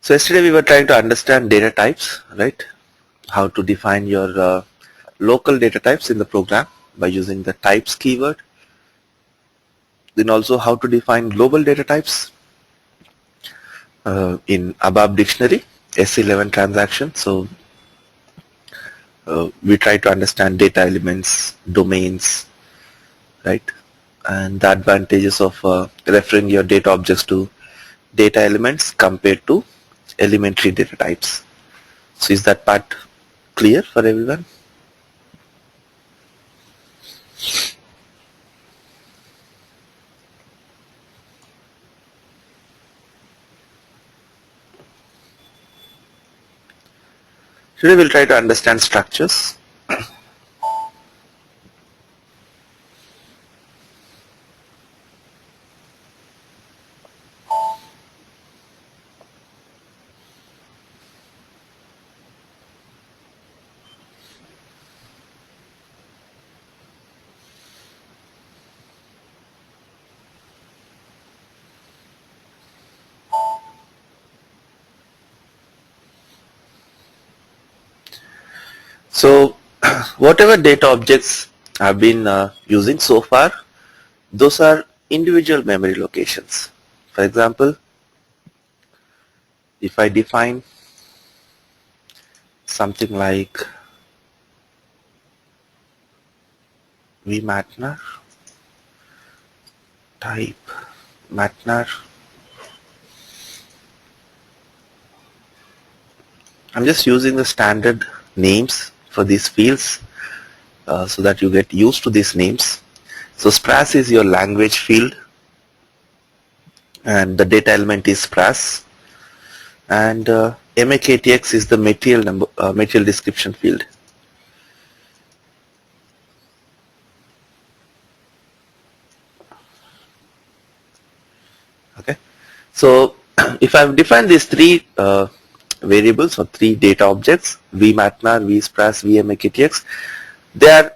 So yesterday we were trying to understand data types, right? How to define your local data types in the program by using the types keyword. Then also how to define global data types in ABAP dictionary, S11 transaction. So we try to understand data elements, domains, right? And the advantages of referring your data objects to data elements compared to elementary data types. So is that part clear for everyone? Today we'll try to understand structures. So whatever data objects I've been using so far, those are individual memory locations. For example, if I define something like vMatnar, type Matnar, I'm just using the standard names for these fields so that you get used to these names. So SPRAS is your language field and the data element is SPRAS, and MAKTX is the material description field. Okay, so if I've defined these three variables or three data objects, vMatnar, vSPRAS, vMAKTX, they are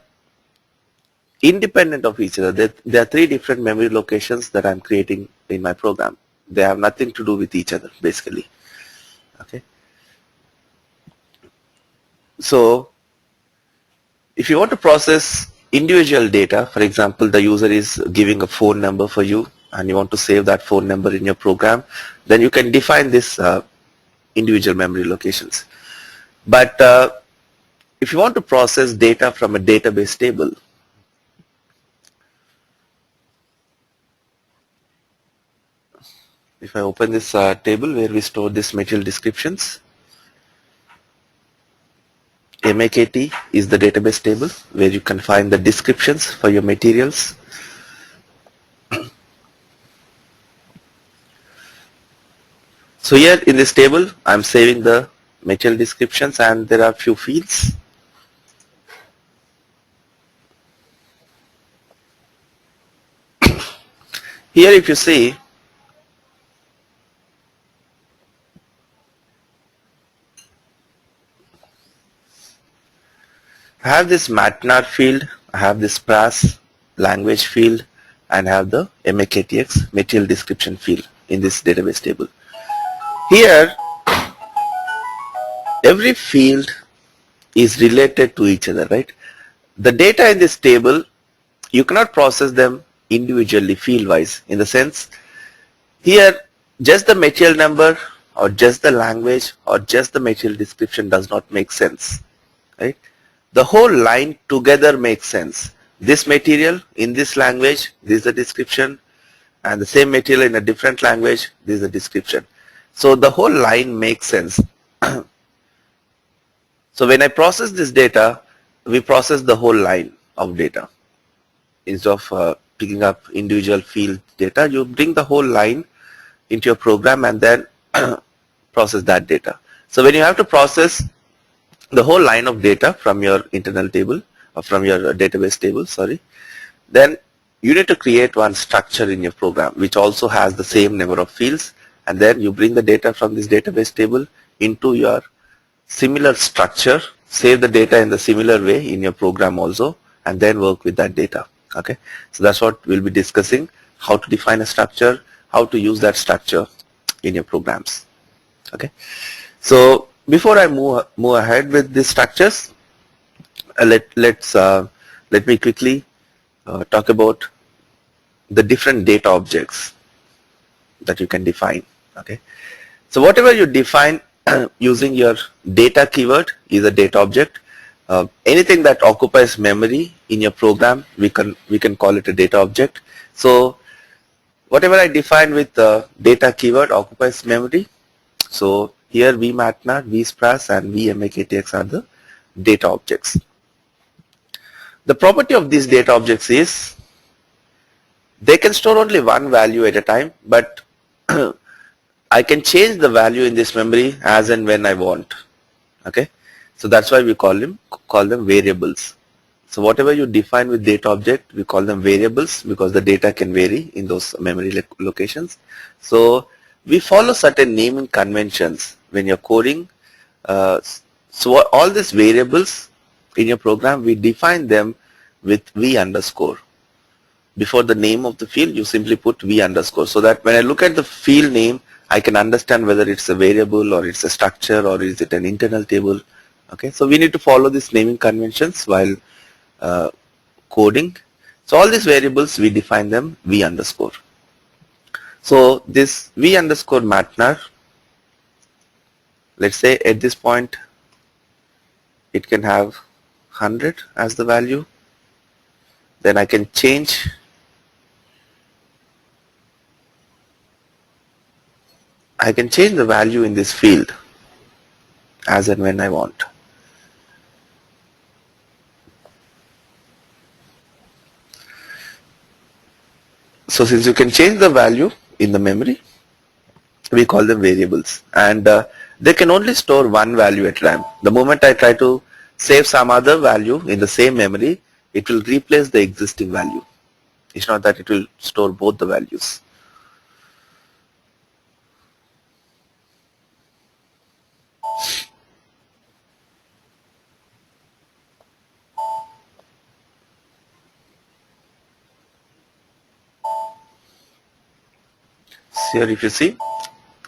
independent of each other. There are three different memory locations that I'm creating in my program. They have nothing to do with each other basically. Okay, so if you want to process individual data, for example, the user is giving a phone number for you and you want to save that phone number in your program, then you can define this individual memory locations. But if you want to process data from a database table, if I open this table where we store this material descriptions, MAKT is the database table where you can find the descriptions for your materials. So here in this table, I'm saving the material descriptions and there are few fields. Here if you see, I have this Matnar field, I have this SPRAS language field, and I have the MAKTX material description field in this database table. Here, every field is related to each other, right? The data in this table, you cannot process them individually field-wise, in the sense, here just the material number or just the language or just the material description does not make sense, right? The whole line together makes sense. This material in this language, this is the description, and the same material in a different language, this is the description. So the whole line makes sense. So when I process this data, we process the whole line of data. Instead of picking up individual field data, you bring the whole line into your program and then process that data. So when you have to process the whole line of data from your internal table or from your database table, then you need to create one structure in your program which also has the same number of fields, and then you bring the data from this database table into your similar structure, save the data in the similar way in your program also, and then work with that data. Okay, so that's what we'll be discussing, how to define a structure, how to use that structure in your programs. Okay. So before I move ahead with these structures, let me quickly talk about the different data objects that you can define. Okay. So whatever you define using your data keyword is a data object. Anything that occupies memory in your program, we can call it a data object. So whatever I define with the data keyword occupies memory. So here vMatNar, vSpras and vMAKTX are the data objects. The property of these data objects is they can store only one value at a time, but I can change the value in this memory as and when I want. Okay, so that's why we call them variables. So whatever you define with data object, we call them variables because the data can vary in those memory locations. So we follow certain naming conventions when you're coding. So all these variables in your program, we define them with v underscore. Before the name of the field, you simply put v underscore, so that when I look at the field name, I can understand whether it's a variable or it's a structure or is it an internal table. Okay, so we need to follow these naming conventions while coding. So all these variables, we define them v underscore. So this v underscore matnar, let's say at this point it can have 100 as the value. Then I can change the value in this field as and when I want. So since you can change the value in the memory, we call them variables, and they can only store one value at a time. The moment I try to save some other value in the same memory, it will replace the existing value. It's not that it will store both the values. Here if you see,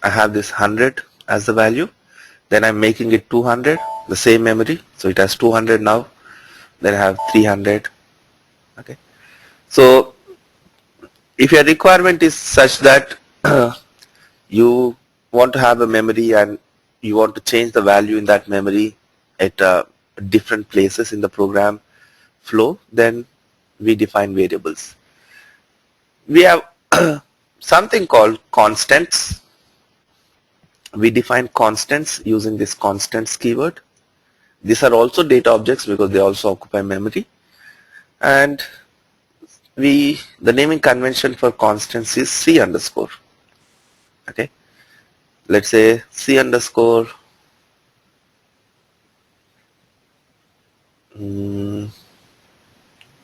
I have this 100 as the value, then I'm making it 200, the same memory, so it has 200 now, then I have 300. Okay, so if your requirement is such that you want to have a memory and you want to change the value in that memory at different places in the program flow, then we define variables. We have something called constants. We define constants using this constants keyword. These are also data objects because they also occupy memory. And the naming convention for constants is c underscore. Okay, let's say c underscore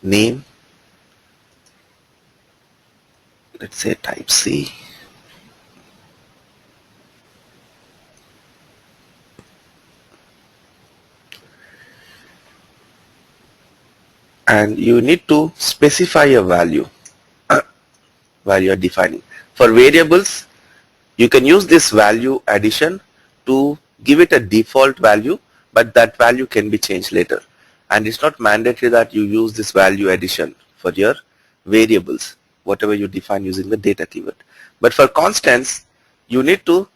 name. Let's say type C. And you need to specify a value while you are defining. For variables, you can use this value addition to give it a default value, but that value can be changed later. And it's not mandatory that you use this value addition for your variables, whatever you define using the data keyword. But for constants, you need to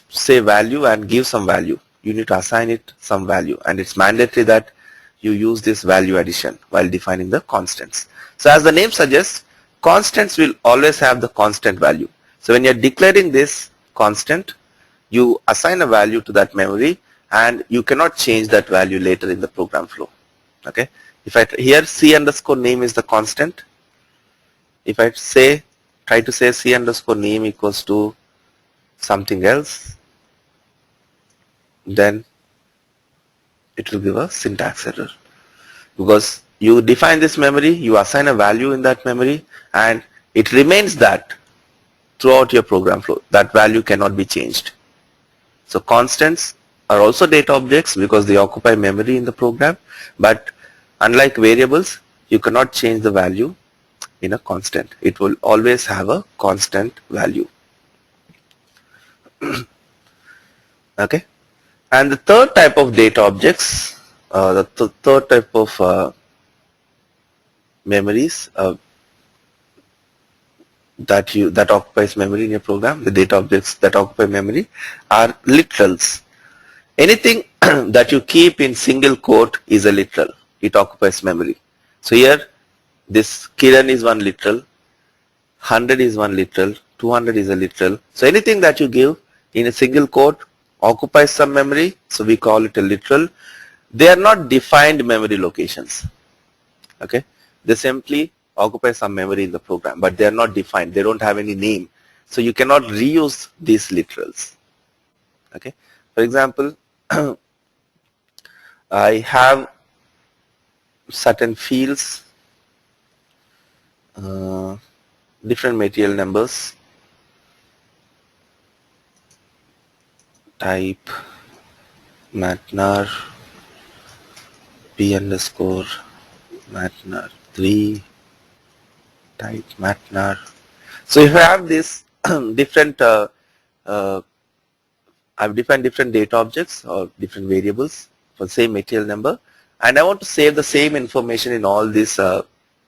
say value and give some value. You need to assign it some value, and it's mandatory that you use this value addition while defining the constants. So as the name suggests, constants will always have the constant value. So when you're declaring this constant, you assign a value to that memory and you cannot change that value later in the program flow. Okay, if I here c underscore name is the constant. If I try to say c underscore name equals to something else, then it will give a syntax error, because you define this memory, you assign a value in that memory, and it remains that throughout your program flow. That value cannot be changed. So constants are also data objects because they occupy memory in the program, but unlike variables, you cannot change the value in a constant. It will always have a constant value. Okay. And the third type of data objects, the third type of memories that occupies memory in your program, the data objects that occupy memory, are literals. Anything that you keep in single quote is a literal. It occupies memory. So here, this Kiran is one literal, 100 is one literal, 200 is a literal. So anything that you give in a single quote occupies some memory, so we call it a literal. They are not defined memory locations. Okay, they simply occupy some memory in the program, but they are not defined. They don't have any name, so you cannot reuse these literals. Okay, for example, I have certain fields, different material numbers, type matnar p underscore matnar 3, type matnar. So if I have this different I've defined different data objects or different variables for the same material number, and I want to save the same information in all these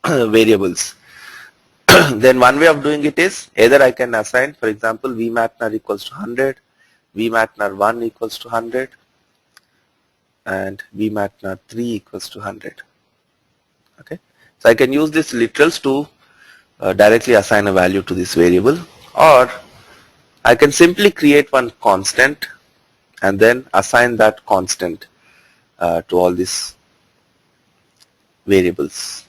variables. Then one way of doing it is either I can assign, for example, vmatnar equals to 100, vmatnar 1 equals to 100, and vmatnar 3 equals to 100. Okay, so I can use these literals to directly assign a value to this variable, or I can simply create one constant and then assign that constant to all these variables.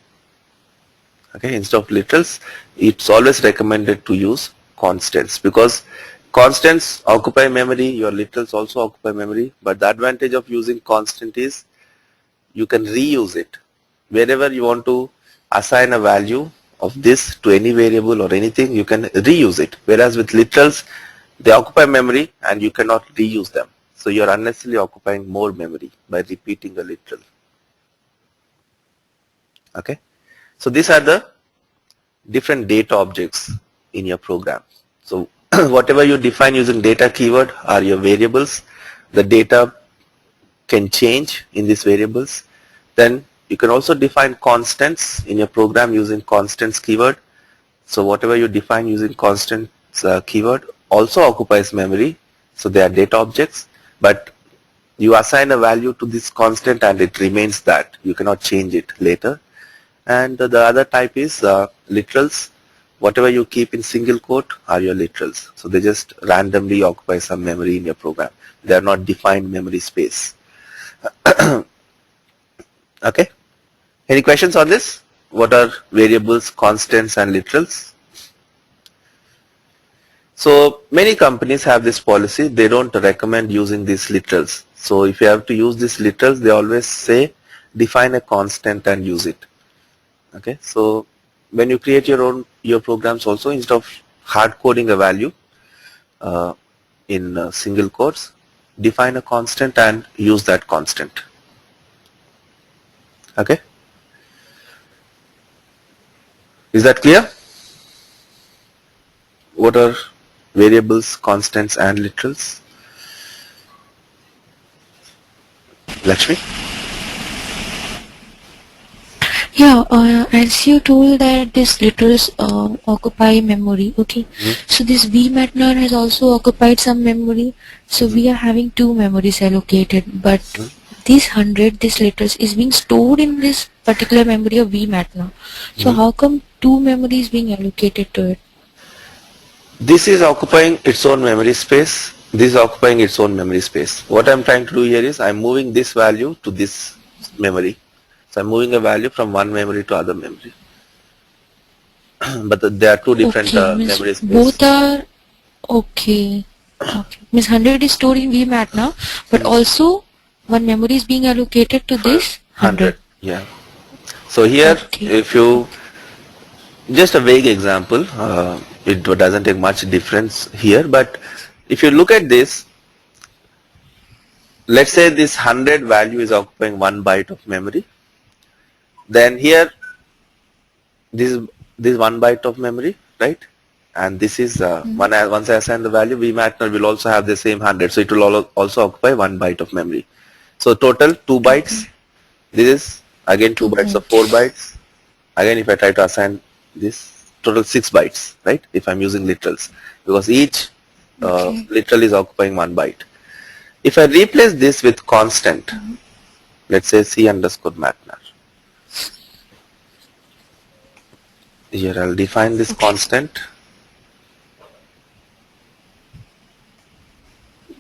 Okay, instead of literals, it's always recommended to use constants, because constants occupy memory, your literals also occupy memory, but the advantage of using constant is you can reuse it. Wherever you want to assign a value of this to any variable or anything, you can reuse it. Whereas with literals, they occupy memory and you cannot reuse them. So you are unnecessarily occupying more memory by repeating a literal. Okay. So these are the different data objects in your program. So whatever you define using data keyword are your variables. The data can change in these variables. Then you can also define constants in your program using constants keyword. So whatever you define using constants keyword also occupies memory. So they are data objects, but you assign a value to this constant and it remains that. You cannot change it later. And the other type is literals. Whatever you keep in single quote are your literals. So they just randomly occupy some memory in your program. They are not defined memory space. Okay. Any questions on this? What are variables, constants, and literals? So many companies have this policy. They don't recommend using these literals. So if you have to use these literals, they always say define a constant and use it. Okay. So when you create your programs also, instead of hard coding a value in single quotes, define a constant and use that constant. Okay. Is that clear? What are variables, constants, and literals? Lakshmi? Yeah, as you told that this literals occupy memory, okay. So this vmatnar has also occupied some memory. So we are having two memories allocated, but this 100, this literals is being stored in this particular memory of vmatnar. So how come two memories being allocated to it? This is occupying its own memory space. This is occupying its own memory space. What I'm trying to do here is I'm moving this value to this memory. So I'm moving a value from one memory to other memory. But there are two different Means memory space. both are okay. Okay, means 100 is stored in vmatnar, but also one memory is being allocated to this 100. Yeah. So here, if you, just a vague example, it doesn't take much difference here, but if you look at this, let's say this 100 value is occupying 1 byte of memory. Then here, this 1 byte of memory, right? and this is once I assign the value, vMatner will also have the same 100, so it will also occupy 1 byte of memory. So total 2 bytes. This is again 2 bytes of 4 bytes. Again, if I try to assign this, total 6 bytes, right? If I'm using literals, because each literal is occupying 1 byte. If I replace this with constant, let's say C underscore matnar. Here I'll define this constant.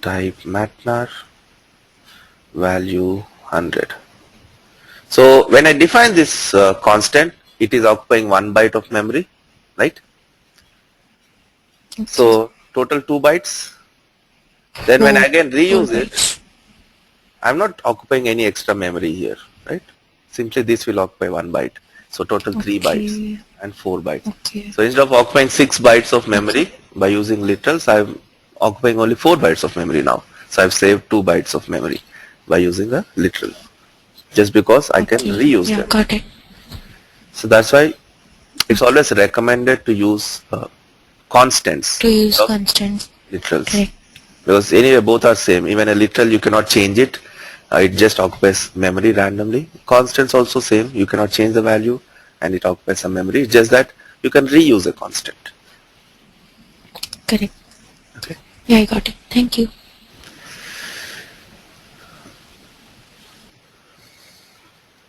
Type matnar value 100. So when I define this constant, it is occupying 1 byte of memory, right? Okay. So total 2 bytes. Then when I again reuse it, I'm not occupying any extra memory here, right? Simply this will occupy 1 byte. So total 3 bytes and 4 bytes. Okay. So instead of occupying 6 bytes of memory by using literals, I'm occupying only 4 bytes of memory now. So I've saved 2 bytes of memory by using a literal, just because I can reuse them. Got it. So that's why it's always recommended to use constants. To use constants. Literals. Correct. Because anyway both are same. Even a literal you cannot change it. It just occupies memory randomly. Constants also same. You cannot change the value and it occupies some memory. It's just that you can reuse a constant. Correct. Okay. Yeah, I got it. Thank you.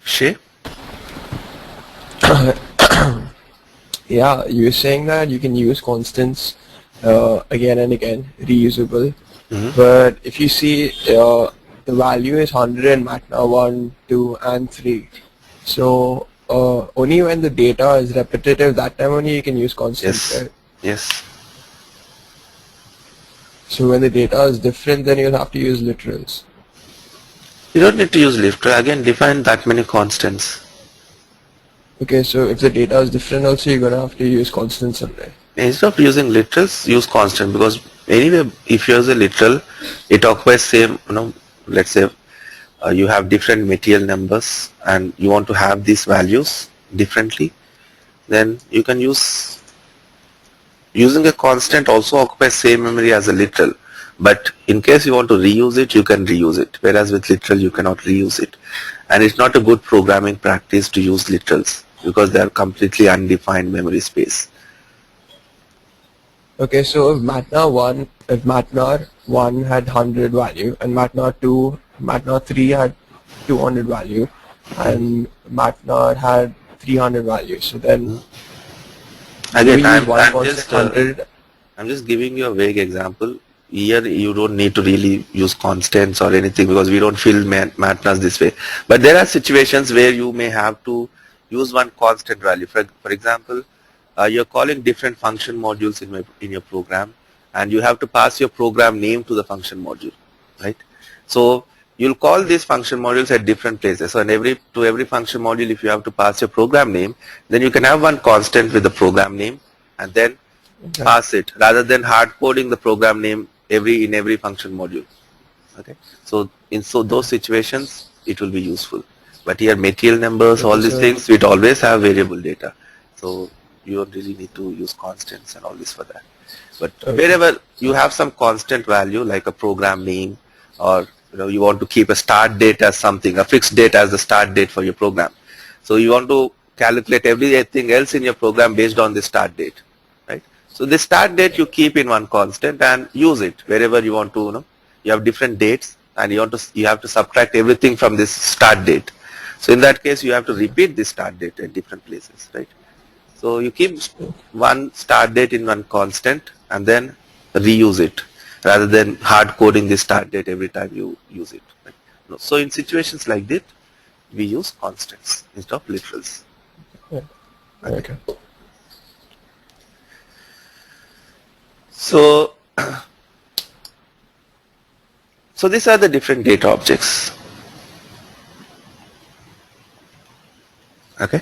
Shay? Yeah, you're saying that you can use constants again and again, reusable. But if you see the value is 100 in MATNA 1, 2 and 3. So only when the data is repetitive, that time only you can use constants. Yes. Right? Yes. So when the data is different, then you'll have to use literals. You don't need to use literal. Again, define that many constants. Okay, so if the data is different also, you're going to have to use constants somewhere. Instead of using literals, use constant, because anyway, if you use a literal, it occupies same, let's say you have different material numbers and you want to have these values differently, then you can use, using a constant also occupies same memory as a literal. But in case you want to reuse it, you can reuse it. Whereas with literal, you cannot reuse it. And it's not a good programming practice to use literals because they are completely undefined memory space. Okay, so if MATNA 1 had 100 value and MATNA 3 had 200 value and MATNA had 300 value, so then again, I'm just giving you a vague example. Here you don't need to really use constants or anything because we don't fill MATNAs this way. But there are situations where you may have to use one constant value. For example, you're calling different function modules in your program, and you have to pass your program name to the function module, right? So you'll call these function modules at different places. So to every function module, if you have to pass your program name, then you can have one constant with the program name and then pass it rather than hard coding the program name in every function module. Okay, so in those situations it will be useful. But here material numbers, all these things, we'd always have variable data. So you don't really need to use constants and all this for that. But wherever you have some constant value like a program name, or you want to keep a start date as something, a fixed date as the start date for your program. So you want to calculate everything else in your program based on the start date, right? So the start date you keep in one constant and use it wherever you want to. You have different dates and you have to subtract everything from this start date. So in that case you have to repeat this start date at different places, right? So you keep one start date in one constant and then reuse it rather than hard coding the start date every time you use it. Right? So in situations like this, we use constants instead of literals. Okay. So these are the different data objects. Okay.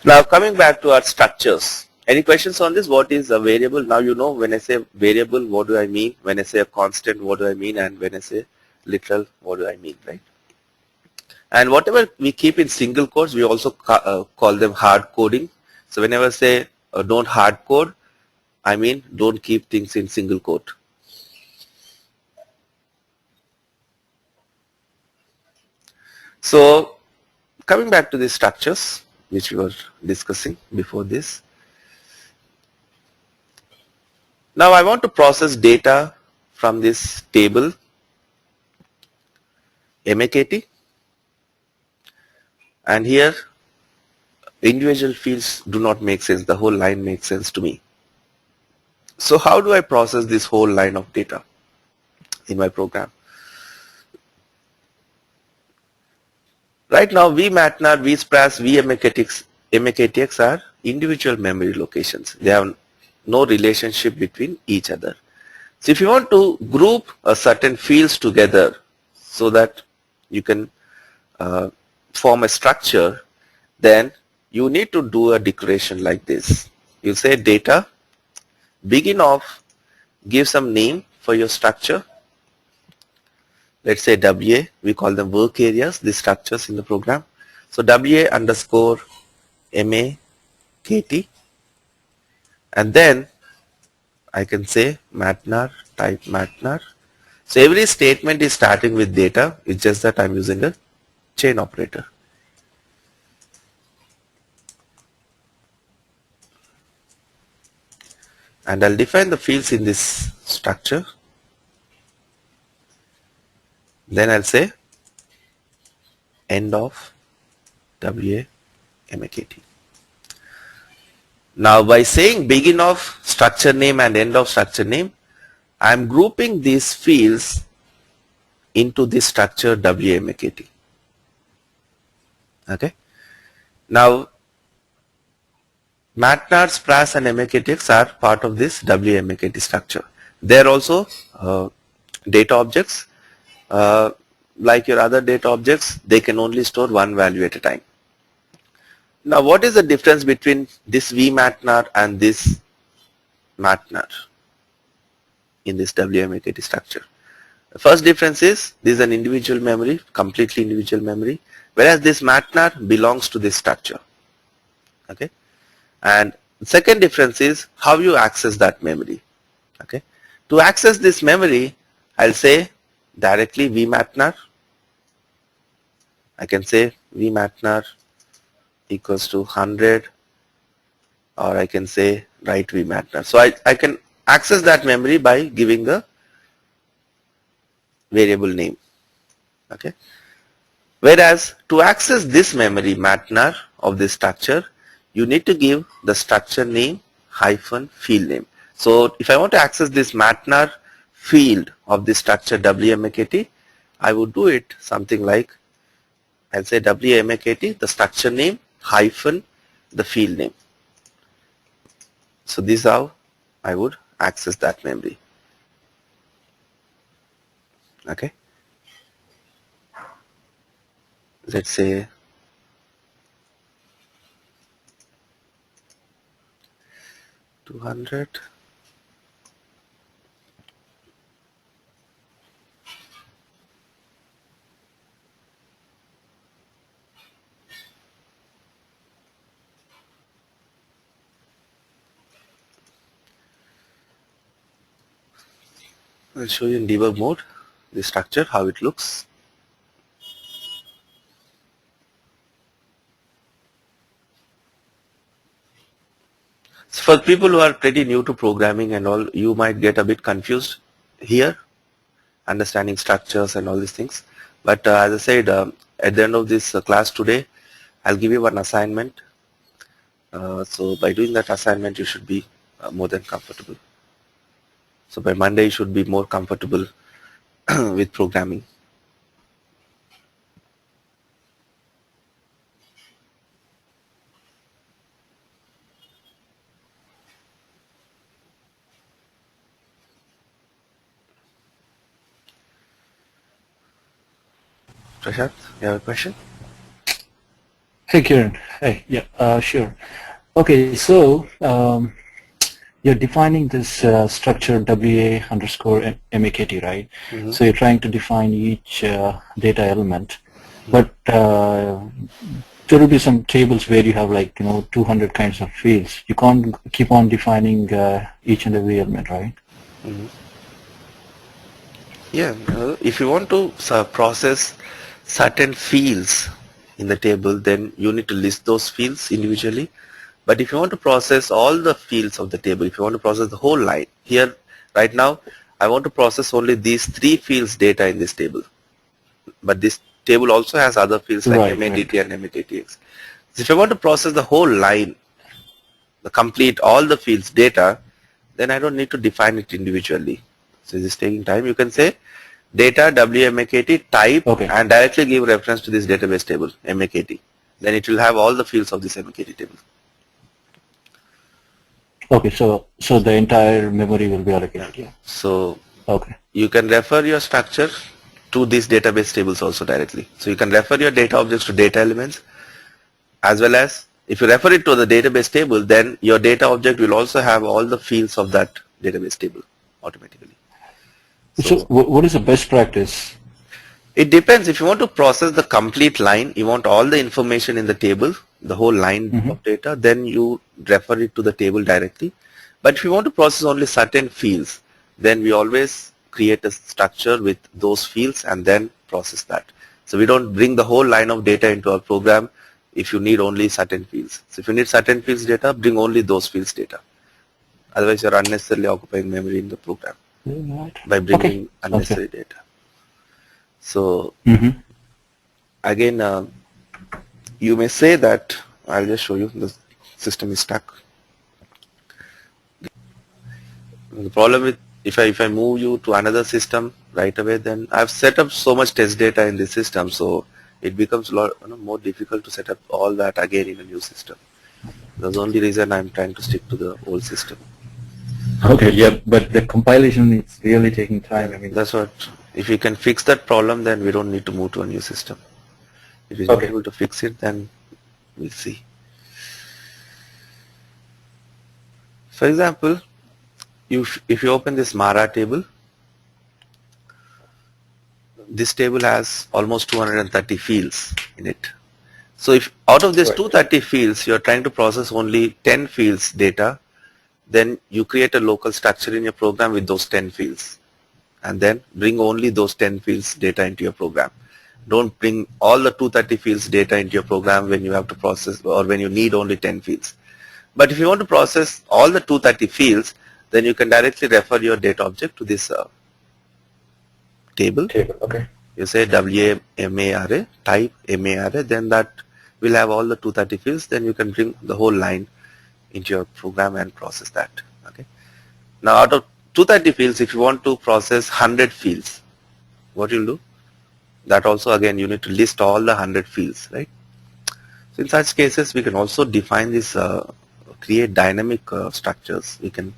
Now coming back to our structures. Any questions on this? What is a variable? Now you know when I say variable, what do I mean? When I say a constant, what do I mean? And when I say literal, what do I mean, right? And whatever we keep in single quotes, we also call them hard coding. So whenever I say don't hard code, I mean, don't keep things in single quote. So coming back to the structures which we were discussing before this. Now I want to process data from this table MAKT, and here individual fields do not make sense, the whole line makes sense to me. So how do I process this whole line of data in my program? Right now vMatNR, vSPRAS, vMAKTX are individual memory locations. They have no relationship between each other. So if you want to group a certain fields together so that you can form a structure, then you need to do a declaration like this. You say data, begin of, give some name for your structure. Let's say WA, we call them work areas, these structures in the program. So WA underscore MAKT, and then I can say MATNR, type MATNR. So every statement is starting with data, it's just that I'm using a chain operator. And I'll define the fields in this structure. Then I'll say end of WA MAKT. Now by saying begin of structure name and end of structure name, I am grouping these fields into this structure WA MAKT. Okay. Now MATNR, SPRAS and MAKTX are part of this WA MAKT structure. They are also data objects. Like your other data objects, they can only store one value at a time. Now what is the difference between this vMatNR and this MATNR in this WMAKT structure? The first difference is this is an individual memory, completely individual memory, whereas this MATNR belongs to this structure. Okay. And the second difference is how you access that memory. Okay. To access this memory, I'll say directly vMatNR. I can say vMatNR equals to 100, or I can say write vMatNR. So I can access that memory by giving a variable name. Okay. Whereas to access this memory MATNR of this structure, you need to give the structure name hyphen field name. So if I want to access this MATNR field of this structure WMAKT, I would do it something like, I'll say WMAKT, the structure name hyphen the field name. So this is how I would access that memory. Okay. Let's say $200. I'll show you in debug mode the structure, how it looks. So for people who are pretty new to programming and all, you might get a bit confused here, understanding structures and all these things. But as I said, at the end of this class today, I'll give you one assignment. So by doing that assignment, you should be more than comfortable. So by Monday, you should be more comfortable with programming. Prashant, you have a question? Hey Kiran, hey, yeah, sure. Okay, so you're defining this structure WA underscore MAKT, right? Mm-hmm. So you're trying to define each data element. But there will be some tables where you have like 200 kinds of fields. You can't keep on defining each and every element, right? Yeah, if you want to process certain fields in the table, then you need to list those fields individually. But if you want to process all the fields of the table, if you want to process the whole line, here right now, I want to process only these 3 fields data in this table. But this table also has other fields like Right, MATT right. and MATTX. So if I want to process the whole line, the complete all the fields data, then I don't need to define it individually. So this is taking time. You can say data WMAKT type Okay. and directly give reference to this database table MAKT. Then it will have all the fields of this MAKT table. Okay, so the entire memory will be allocated. Yeah. So Okay. you can refer your structure to these database tables also directly. So you can refer your data objects to data elements, as well as if you refer it to the database table, then your data object will also have all the fields of that database table automatically. So what is the best practice? It depends. If you want to process the complete line, you want all the information in the table, the whole line of data, then you refer it to the table directly. But if you want to process only certain fields, then we always create a structure with those fields and then process that. So we don't bring the whole line of data into our program if you need only certain fields. So if you need certain fields data, bring only those fields data. Otherwise, you're unnecessarily occupying memory in the program Right. by Okay. bringing Sounds good. unnecessary data. So Mm-hmm. again, you may say that, I'll just show you, the system is stuck. The problem with if I move you to another system right away, then I've set up so much test data in this system, so it becomes a lot more difficult to set up all that again in a new system. That's the only reason I'm trying to stick to the old system. Okay, yeah, but the compilation is really taking time. I mean, That's what, if we can fix that problem, then we don't need to move to a new system. If we're not okay. able to fix it, then we'll see. For example, if you open this Mara table, this table has almost 230 fields in it. So if out of this 230 fields, you're trying to process only 10 fields data, then you create a local structure in your program with those 10 fields, and then bring only those 10 fields data into your program. Don't bring all the 230 fields data into your program when you have to process or when you need only 10 fields. But if you want to process all the 230 fields, then you can directly refer your data object to this table. Okay. You say WMA array, type MA array, then that will have all the 230 fields. Then you can bring the whole line into your program and process that. Okay. Now out of 230 fields, if you want to process 100 fields, what you'll do? That also again you need to list all the 100 fields, right? So in such cases, we can also define this, create dynamic structures. We can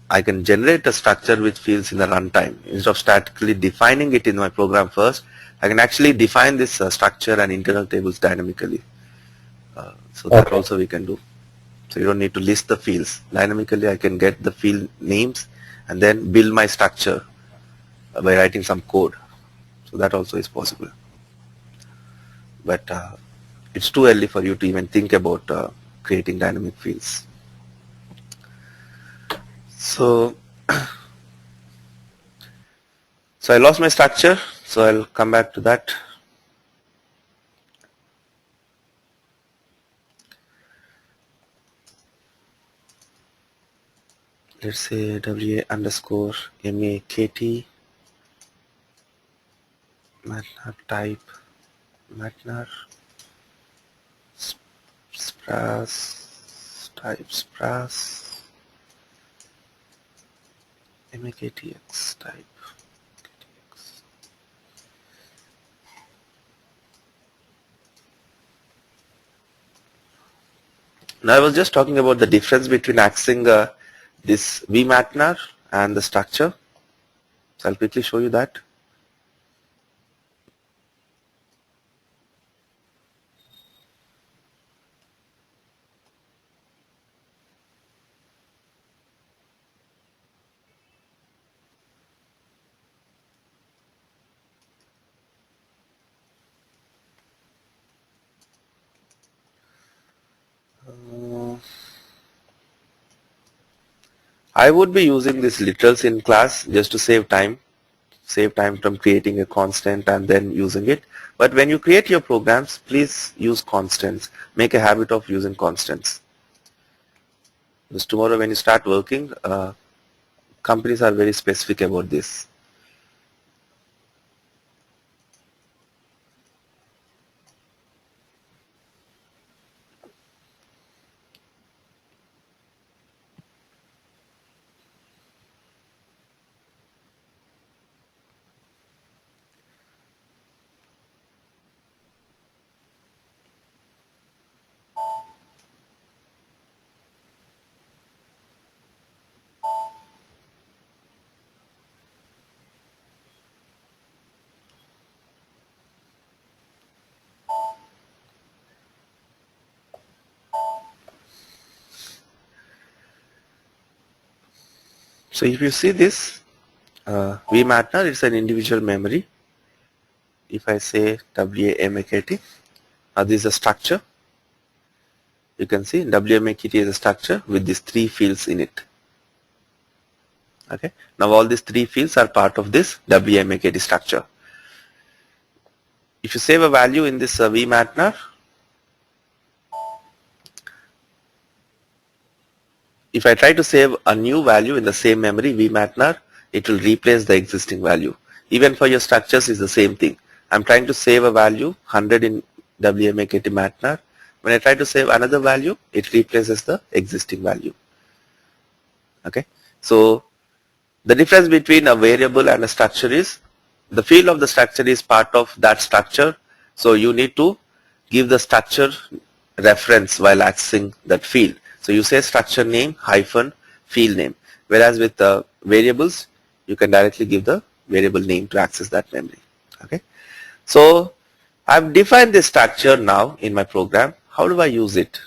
I can generate a structure with fields in the runtime. Instead of statically defining it in my program first, I can actually define this structure and internal tables dynamically. So that also we can do. So you don't need to list the fields. Dynamically, I can get the field names and then build my structure by writing some code. So that also is possible. But it's too early for you to even think about creating dynamic fields. So I lost my structure, so I'll come back to that. Let's say WA underscore MAKT MATLAB type MATLAB Spras type Spras MAKTX type. Now I was just talking about the difference between accessing this vMATLAB and the structure. So I'll quickly show you that. I would be using these literals in class just to save time from creating a constant and then using it. But when you create your programs, please use constants. Make a habit of using constants. Because tomorrow when you start working, companies are very specific about this. So if you see this, vMatner is an individual memory. If I say WAMAKT, this is a structure. You can see WMAKT is a structure with these 3 fields in it. Okay. Now all these 3 fields are part of this WMAKT structure. If you save a value in this vMatner, if I try to save a new value in the same memory vMatner, it will replace the existing value. Even for your structures is the same thing. I'm trying to save a value 100 in WMAKT Matner. When I try to save another value, it replaces the existing value. Okay. So the difference between a variable and a structure is the field of the structure is part of that structure. So you need to give the structure reference while accessing that field. So you say structure name hyphen field name. Whereas with the variables, you can directly give the variable name to access that memory. Okay. So I've defined this structure now in my program. How do I use it?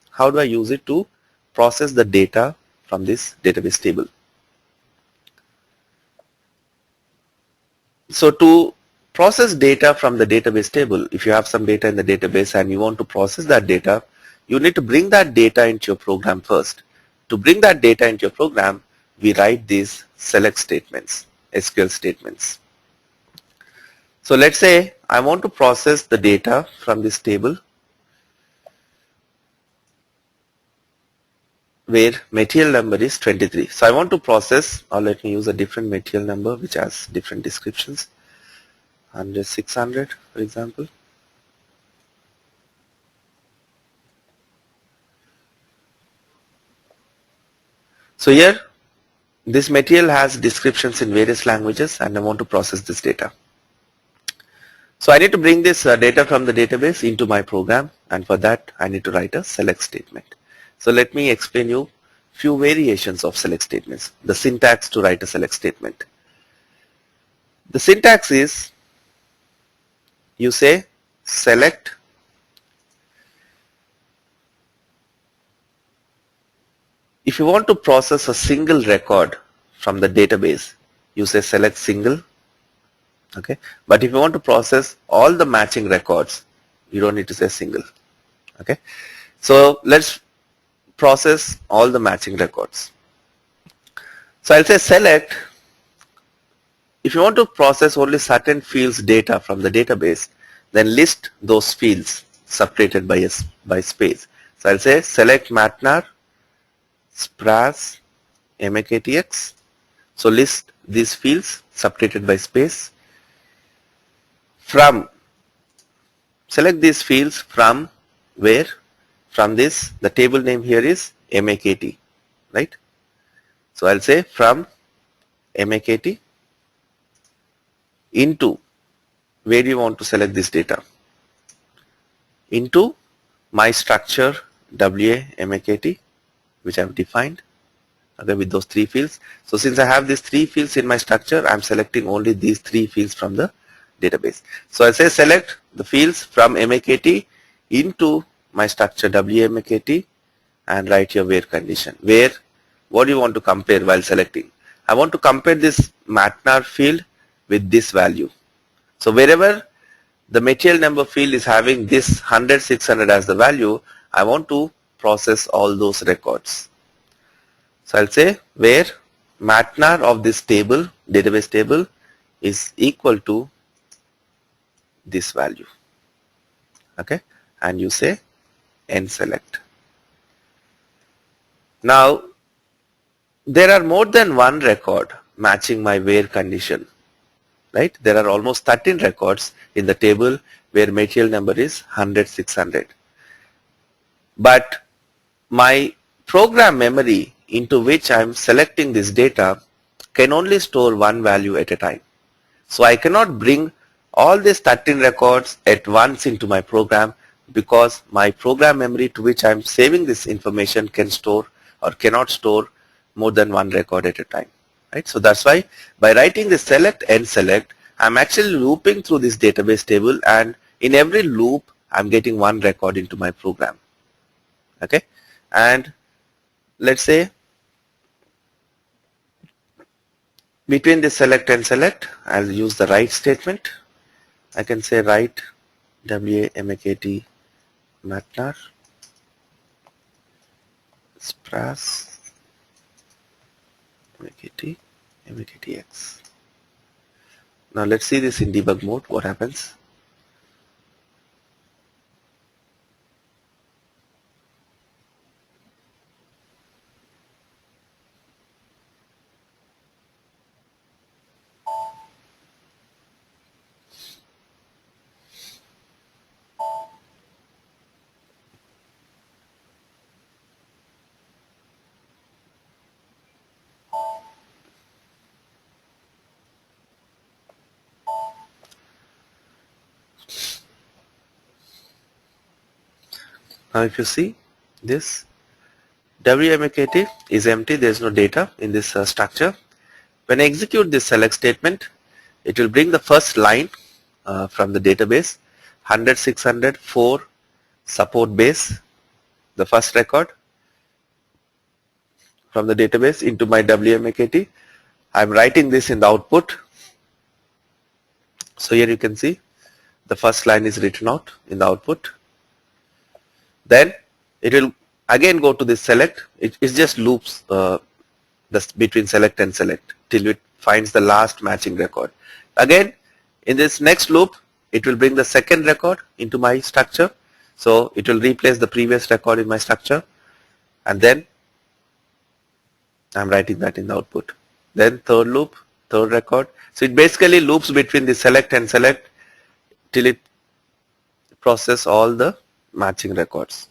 How do I use it to process the data from this database table? So to process data from the database table, if you have some data in the database and you want to process that data, you need to bring that data into your program first. To bring that data into your program, we write these select statements, SQL statements. So let's say I want to process the data from this table where material number is 23. So I want to process, or let me use a different material number which has different descriptions, 100, 600 for example. So here this material has descriptions in various languages and I want to process this data. So I need to bring this data from the database into my program, and for that I need to write a select statement. So let me explain you few variations of select statements. The syntax to write a select statement. The syntax is you say select if you want to process a single record from the database, you say select single. Okay, but if you want to process all the matching records, you don't need to say single. Okay, so let's process all the matching records. So I'll say select. If you want to process only certain fields data from the database, then list those fields separated by space. So I'll say select Matnar, Spras, MAKTX. So list these fields separated by space. From select these fields from where? From this, the table name here is MAKT, right? So I'll say from MAKT into where do you want to select this data? Into my structure WAMAKT, which I have defined, okay, with those 3 fields. So since I have these 3 fields in my structure, I'm selecting only these 3 fields from the database. So I say select the fields from MAKT into my structure WAMAKT and write your where condition. Where, what do you want to compare while selecting? I want to compare this Matnar field with this value. So wherever the material number field is having this 100, 600 as the value, I want to process all those records. So I'll say where matnar of this table, database table, is equal to this value. Okay, and you say n select. Now there are more than one record matching my where condition, right? There are almost 13 records in the table where material number is 100, 600. But my program memory into which I am selecting this data can only store one value at a time. So I cannot bring all these 13 records at once into my program, because my program memory to which I am saving this information can store or cannot store more than one record at a time. Right? So that's why by writing the select and select, I'm actually looping through this database table, and in every loop I'm getting one record into my program. Okay, and let's say between the select and select, I'll use the write statement. I can say write WAMAKT matnar spras MAKTX. Now let's see this in debug mode, what happens. Now if you see this, WMAKT is empty, there is no data in this structure. When I execute this select statement, it will bring the first line from the database, 100, 600, 4 support base, the first record from the database into my WMAKT. I'm writing this in the output. So here you can see the first line is written out in the output. Then it will again go to this select. It just loops between select and select till it finds the last matching record. Again, in this next loop, it will bring the second record into my structure. So it will replace the previous record in my structure, and then I'm writing that in the output. Then third loop, third record. So it basically loops between the select and select till it processes all the matching records.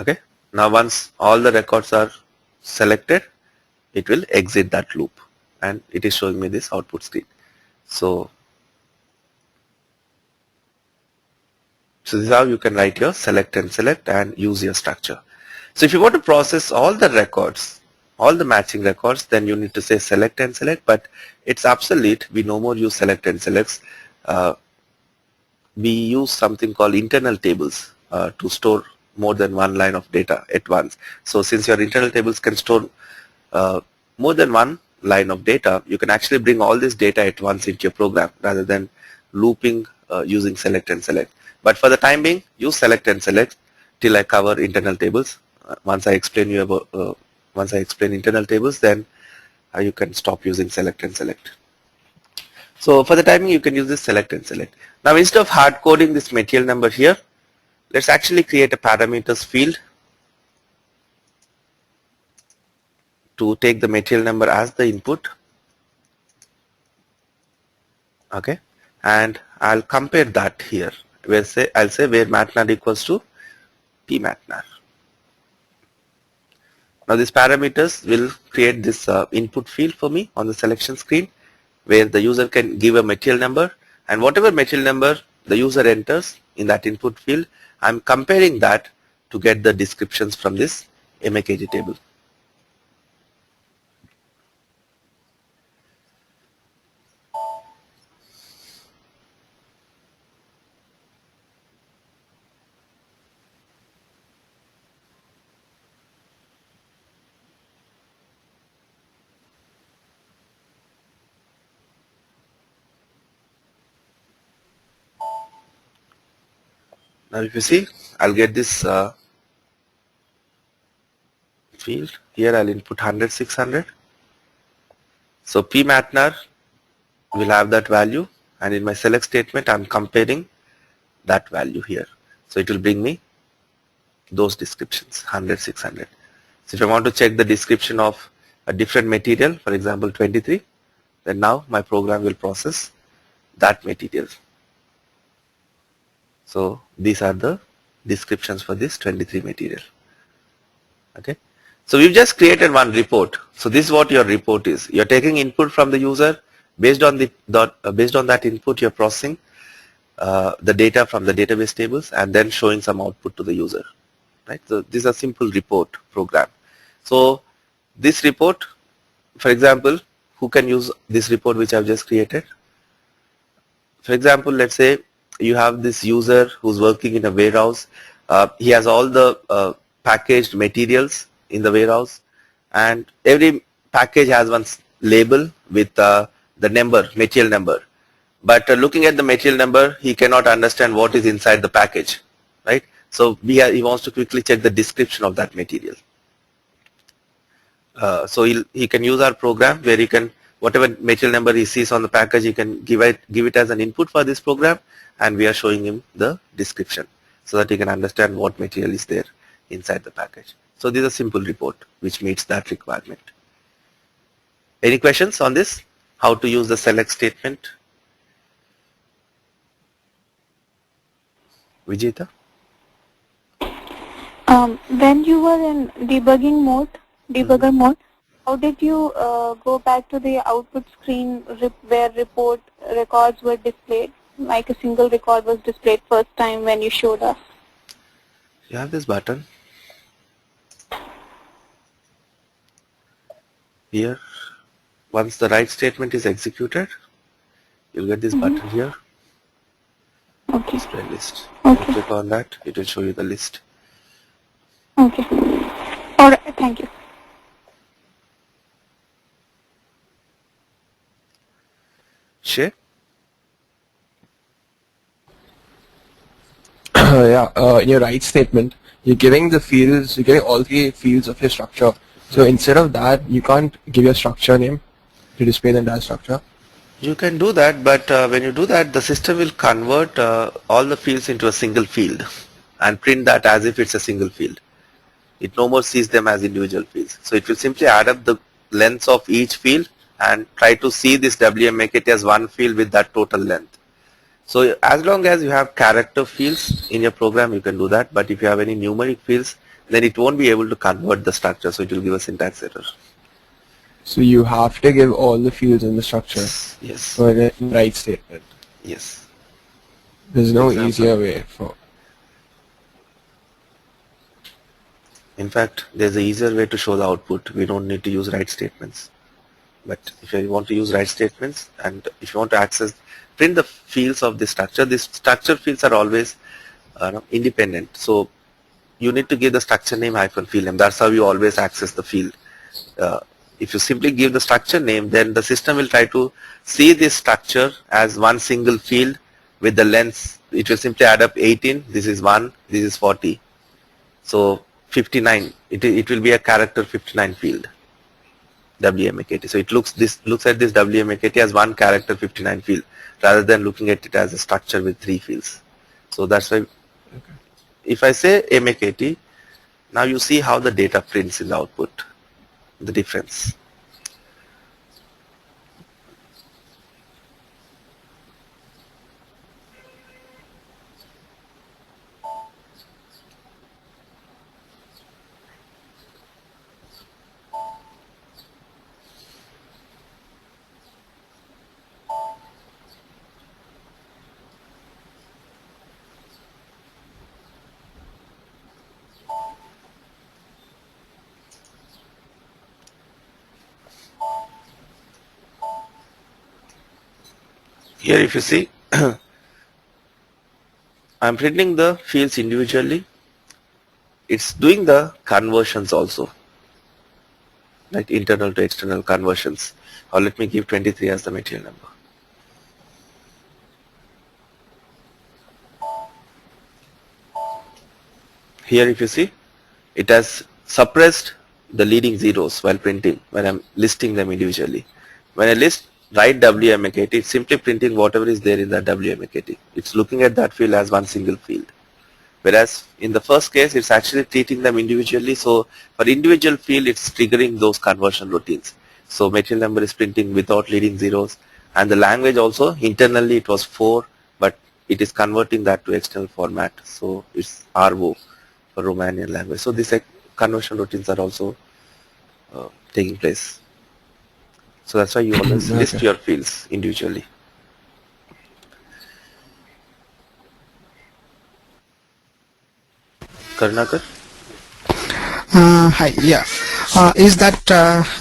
Okay. Now once all the records are selected, it will exit that loop, and it is showing me this output screen. So this is how you can write your select and select and use your structure. So if you want to process all the records, all the matching records, then you need to say select and select, but it's obsolete. We no more use select and selects. We use something called internal tables to store more than one line of data at once. So since your internal tables can store more than one line of data, you can actually bring all this data at once into your program rather than looping using select and select. But for the time being, use select and select till I cover internal tables. Once I explain you about once I explain internal tables, then you can stop using select and select. So for the timing, you can use this select and select. Now instead of hard coding this material number here, let's actually create a parameters field to take the material number as the input. Okay, and I'll compare that here. I'll say where matnar equals to p matnar. Now these parameters will create this input field for me on the selection screen, where the user can give a material number, and whatever material number the user enters in that input field, I'm comparing that to get the descriptions from this MAKT table. Now if you see, I'll get this field. Here I'll input 100, 600. So pmatnar will have that value, and in my select statement I'm comparing that value here. So it will bring me those descriptions, 100, 600. So if I want to check the description of a different material, for example 23, then now my program will process that material. So these are the descriptions for this 23 material. Okay. So we've just created one report. So this is what your report is. You're taking input from the user. Based on that input, you're processing the data from the database tables and then showing some output to the user. Right. So this is a simple report program. So this report, for example, who can use this report which I've just created? For example, let's say you have this user who's working in a warehouse. He has all the packaged materials in the warehouse, and every package has one label with the number, material number. But looking at the material number, he cannot understand what is inside the package, right? So he wants to quickly check the description of that material. So he can use our program where he can, whatever material number he sees on the package, he can give it as an input for this program, and we are showing him the description so that he can understand what material is there inside the package. So this is a simple report which meets that requirement. Any questions on this? How to use the select statement? Vijayita? When you were in debugger mode, how did you go back to the output screen where report records were displayed? Like a single record was displayed first time when you showed us. You have this button here. Once the write statement is executed, you'll get this button here. Okay. Display list. Okay. You click on that, it will show you the list. Okay. All right. Thank you. Shay? In your write statement, you're giving all the fields of your structure. So instead of that, you can't give your structure name to display the entire structure. You can do that, but when you do that, the system will convert all the fields into a single field and print that as if it's a single field. It no more sees them as individual fields. So it will simply add up the lengths of each field and try to see this WMAKT as one field with that total length. So as long as you have character fields in your program, you can do that. But if you have any numeric fields, then it won't be able to convert the structure. So it will give a syntax error. So you have to give all the fields in the structure Yes. for the write statement. Yes. There's no Example. easier way for. In fact, there's an easier way to show the output. We don't need to use write statements. But if you want to use write statements, and if you want to print the fields of the structure, these structure fields are always independent. So you need to give the structure name - field name. That's how you always access the field. If you simply give the structure name, then the system will try to see this structure as one single field with the lengths. It will simply add up 18. This is 1. This is 40. So 59. It will be a character 59 field. WMAKT. So it looks at this WMAKT as one character 59 field rather than looking at it as a structure with 3 fields. So that's why if I say MAKT, now you see how the data prints in the output, the difference. Here if you see, I'm printing the fields individually. It's doing the conversions also, like internal to external conversions. Or let me give 23 as the material number. Here if you see, it has suppressed the leading zeros while printing when I'm listing them individually. When I write WMAKT, it's simply printing whatever is there in that WMAKT. It's looking at that field as one single field. Whereas in the first case, it's actually treating them individually. So for individual field, it's triggering those conversion routines. So material number is printing without leading zeros, and the language also internally it was 4, but it is converting that to external format. So it's RO for Romanian language. So these conversion routines are also taking place. So that's why you always list your fields individually. Karunakar? Hi, yeah. Is that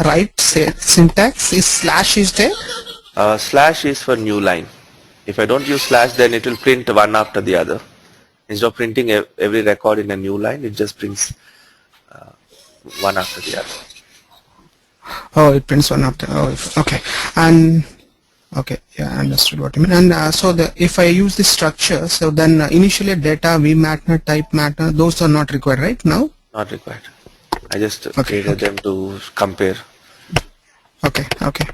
right syntax? Is slash is there? Slash is for new line. If I don't use slash, then it will print one after the other. Instead of printing every record in a new line, it just prints one after the other. Oh, it prints one after. Oh, okay. And okay, yeah, I understood what you mean. And so if I use this structure, so then initially data, vMatner, type Matner, those are not required, right now? Not required. I just created them to compare. Okay, okay.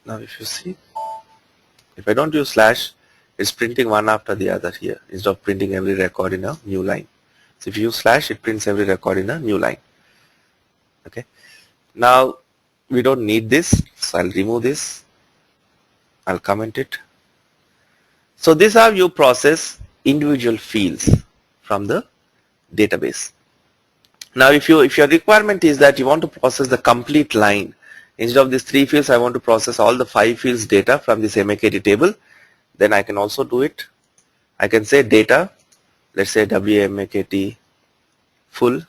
Now if you see, if I don't use slash, it's printing one after the other here instead of printing every record in a new line. So if you use slash, it prints every record in a new line. Okay. Now we don't need this, so I'll remove this. I'll comment it. So this is how you process individual fields from the database. Now if your requirement is that you want to process the complete line, instead of these 3 fields, I want to process all the 5 fields data from this MAKT table, then I can also do it. I can say data, let's say WMAKT full,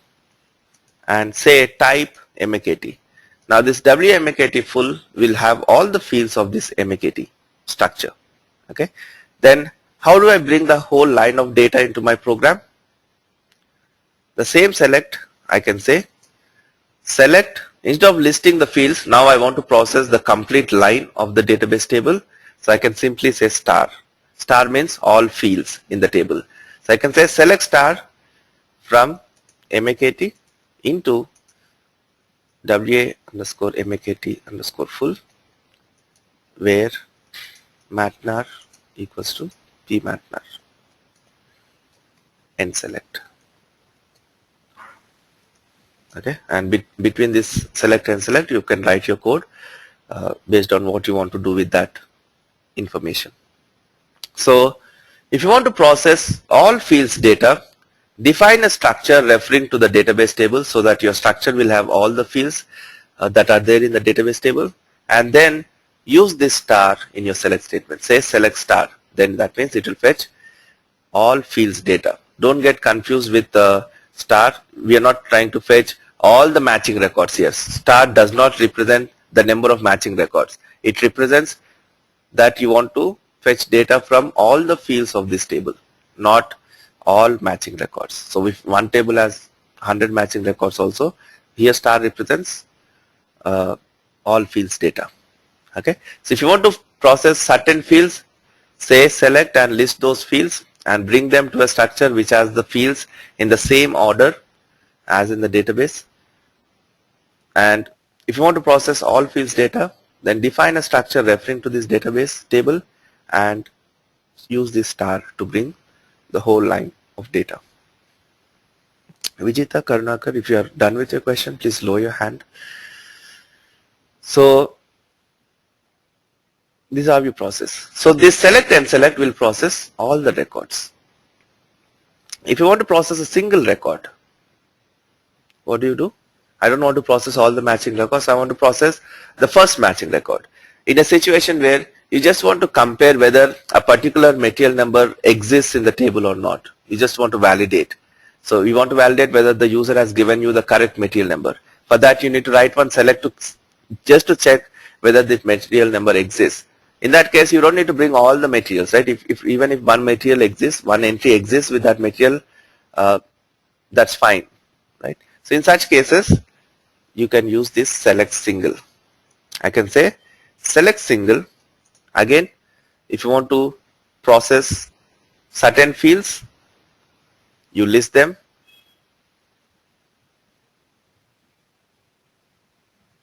and say type MAKT. Now this WMAKT full will have all the fields of this MAKT structure. Okay. Then how do I bring the whole line of data into my program? The same select, I can say select. Instead of listing the fields, now I want to process the complete line of the database table. So I can simply say star. Star means all fields in the table. So I can say select star from MAKT into WA underscore MAKT underscore full, where matnar equals to pmatnar, and select. Okay, and between this select and select, you can write your code based on what you want to do with that information. So if you want to process all fields data, define a structure referring to the database table so that your structure will have all the fields that are there in the database table, and then use this star in your select statement. Say select star, then that means it will fetch all fields data. Don't get confused with star. We are not trying to fetch all the matching records here. Star does not represent the number of matching records. It represents that you want to fetch data from all the fields of this table, not all matching records. So if one table has 100 matching records also, here star represents all fields data. Okay. So if you want to process certain fields, say select and list those fields and bring them to a structure which has the fields in the same order as in the database. And if you want to process all fields data, then define a structure referring to this database table and use this star to bring the whole line of data. Vijita, Karunakar, if you are done with your question, please lower your hand. So this is how you process. So this select and select will process all the records. If you want to process a single record, what do? I don't want to process all the matching records. I want to process the first matching record. In a situation where you just want to compare whether a particular material number exists in the table or not. You just want to validate. So you want to validate whether the user has given you the correct material number. For that you need to write one select to just to check whether this material number exists. In that case, you don't need to bring all the materials, right? Even if one material exists, one entry exists with that material, that's fine, right? So in such cases, you can use this select single. I can say select single. Again, if you want to process certain fields, you list them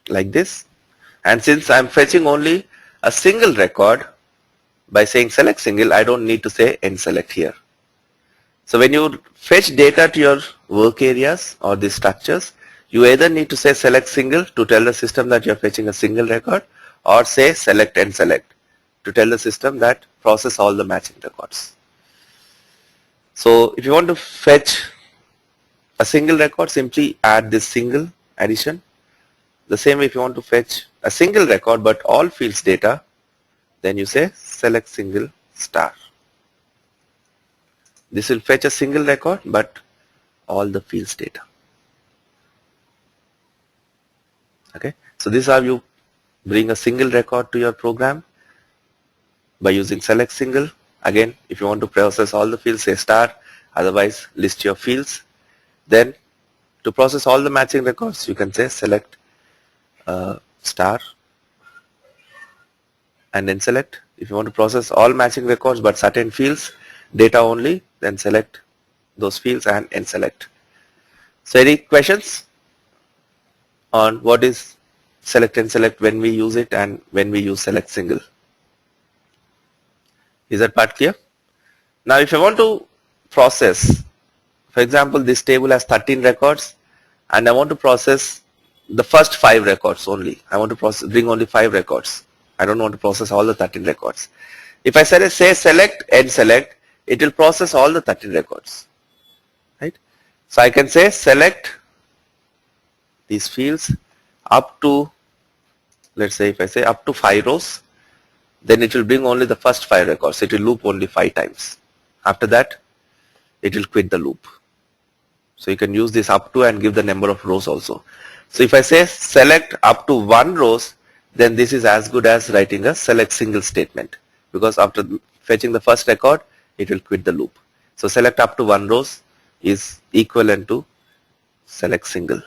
like this. And since I'm fetching only a single record, by saying select single, I don't need to say end select here. So when you fetch data to your work areas or the structures, you either need to say select single to tell the system that you're fetching a single record, or say select end select to tell the system that process all the matching records. So if you want to fetch a single record, simply add this single addition. The same way, if you want to fetch a single record but all fields data, then you say select single star. This will fetch a single record but all the fields data. Okay, so this is how you bring a single record to your program by using select single. Again, if you want to process all the fields, say star, otherwise list your fields. Then to process all the matching records, you can say select star and then select. If you want to process all matching records but certain fields data only, then select those fields and end select. So any questions on what is select and select, when we use it and when we use select single? Is that part clear? Now if I want to process, for example, this table has 13 records and I want to process the first 5 records only. I want to bring only 5 records. I don't want to process all the 13 records. If I say select and select, it will process all the 13 records, right? So I can say select these fields up to, let's say if I say up to 5 rows, then it will bring only the first 5 records. It will loop only 5 times. After that, it will quit the loop. So you can use this up to and give the number of rows also. So if I say select up to 1 rows, then this is as good as writing a select single statement, because after fetching the first record, it will quit the loop. So select up to 1 rows is equivalent to select single,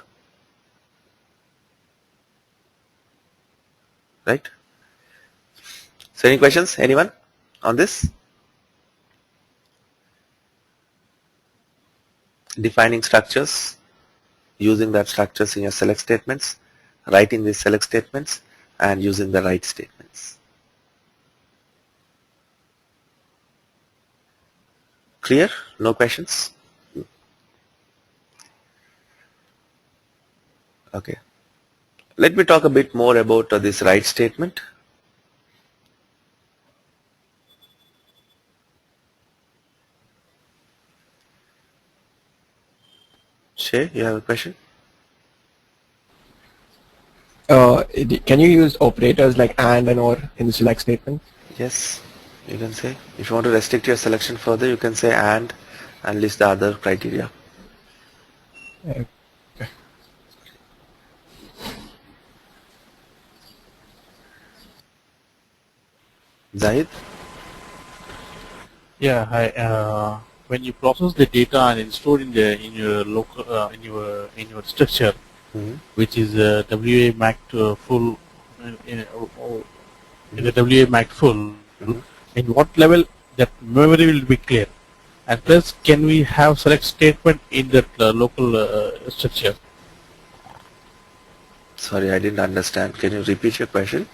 right? So any questions, anyone on this? Defining structures, using that structures in your select statements, writing these select statements and using the write statements. Clear? No questions? Okay. Let me talk a bit more about this write statement. Shay, you have a question? Can you use operators like and or in the select statement? Yes, you can say. If you want to restrict your selection further, you can say and list the other criteria. Okay. Zahid? Yeah, hi. When you process the data and store in your local in your structure, which is WA Mac full in the WA Mac full, in what level that memory will be clear, and plus can we have select statement in that local structure? Sorry, I didn't understand. Can you repeat your question?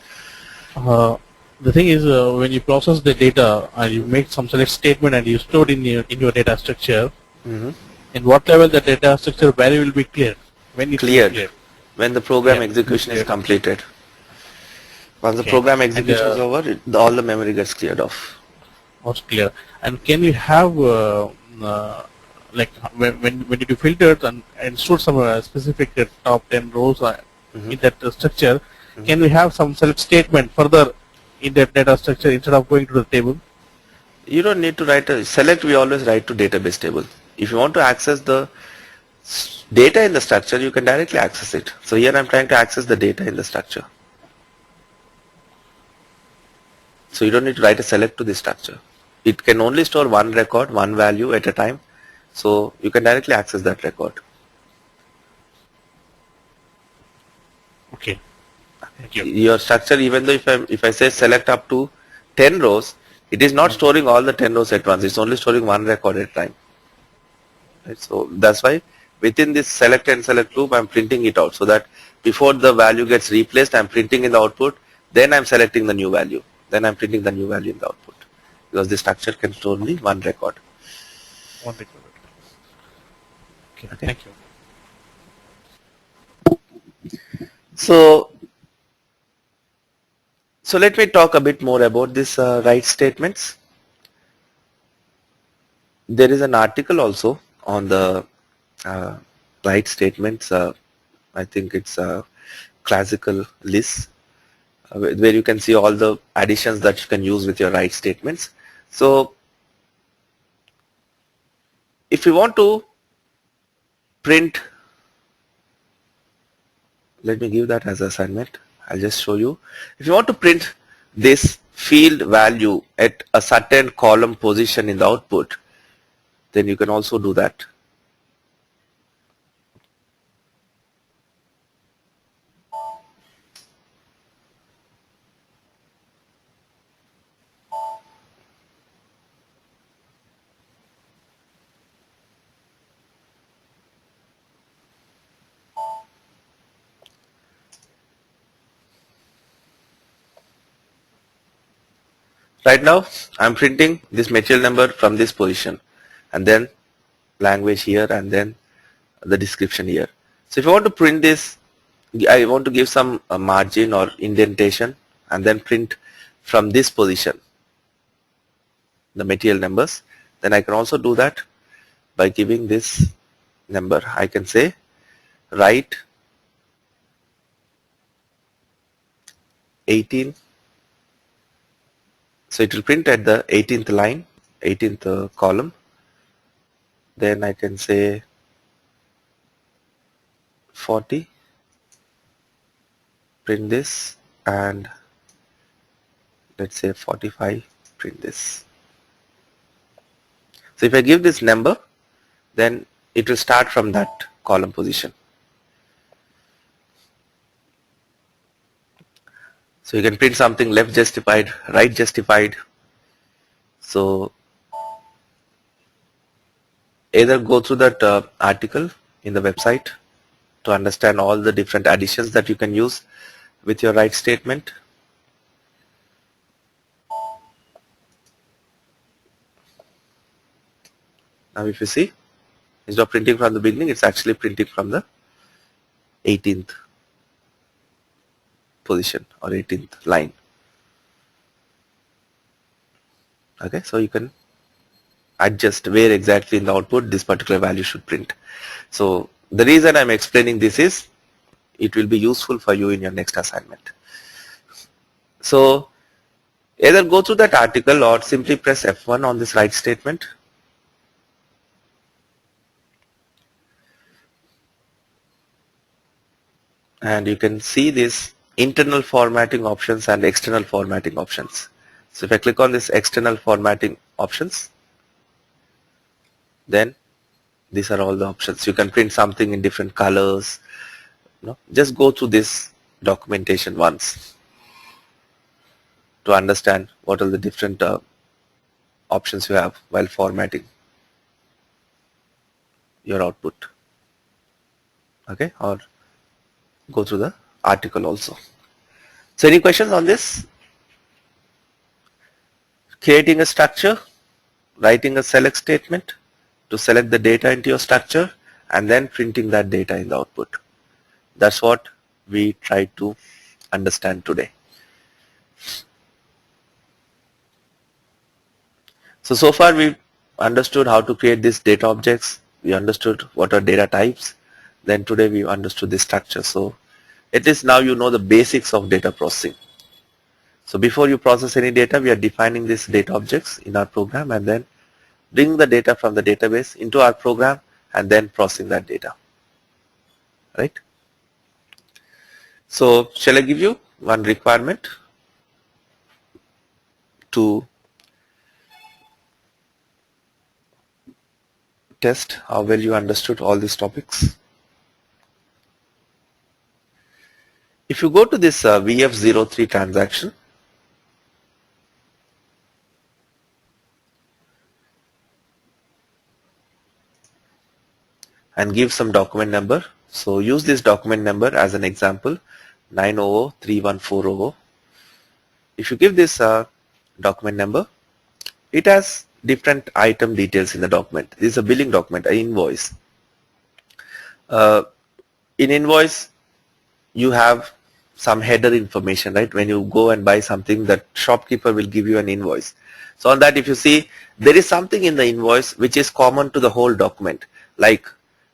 The thing is, when you process the data and you make some select statement and you store it in your data structure, in what level the data structure value will be clear? When it's cleared. When the program execution is completed. Once the program execution is over, all the memory gets cleared off. Was clear. And can you have like when you do filters and store some specific top 10 rows in that structure, can we have some select statement further in that data structure instead of going to the table? You don't need to write a select. We always write to database table. If you want to access the data in the structure, you can directly access it. So here I'm trying to access the data in the structure. So you don't need to write a select to this structure. It can only store one record, one value at a time. So you can directly access that record. Okay. Thank you. Your structure, even though if I say select up to 10 rows, it is not storing all the 10 rows at once. It's only storing one record at a time. Right? So that's why within this select and select loop, I'm printing it out so that before the value gets replaced, I'm printing in the output. Then I'm selecting the new value. Then I'm printing the new value in the output, because the structure can store only one record. One record. Okay. Okay. Thank you. So let me talk a bit more about this write statements. There is an article also on the write statements. I think it's a classical list where you can see all the additions that you can use with your write statements. So if you want to print, let me give that as assignment. I'll just show you. If you want to print this field value at a certain column position in the output, then you can also do that. Right now, I'm printing this material number from this position, and then language here, and then the description here. So if I want to print this, I want to give some margin or indentation, and then print from this position the material numbers. Then I can also do that by giving this number. I can say write 18. So it will print at the 18th line, 18th column. Then I can say 40, print this, and let's say 45, print this. So if I give this number, then it will start from that column position. So you can print something left justified, right justified. So either go through that article in the website to understand all the different additions that you can use with your write statement. Now if you see, instead of printing from the beginning, it's actually printing from the 18th position or 18th line. Okay, so you can adjust where exactly in the output this particular value should print. So the reason I'm explaining this is it will be useful for you in your next assignment. So either go through that article or simply press F1 on this write statement. And you can see this internal formatting options and external formatting options. So if I click on this external formatting options, then these are all the options. You can print something in different colors. Just go through this documentation once to understand what are the different options you have while formatting your output. Okay, or go through the article also. So any questions on this? Creating a structure, writing a select statement to select the data into your structure, and then printing that data in the output. That's what we try to understand today. So far we've understood how to create these data objects. We understood what are data types. Then today we understood the structure. So at least now you know the basics of data processing. So before you process any data, we are defining these data objects in our program and then bring the data from the database into our program and then processing that data. Right? So shall I give you one requirement? to test how well you understood all these topics. If you go to this VF03 transaction, and give some document number. So use this document number as an example, 9003140. If you give this document number, it has different item details in the document. This is a billing document, an invoice. In invoice, you have some header information, right? When you go and buy something, that shopkeeper will give you an invoice. So on that, if you see, there is something in the invoice which is common to the whole document, like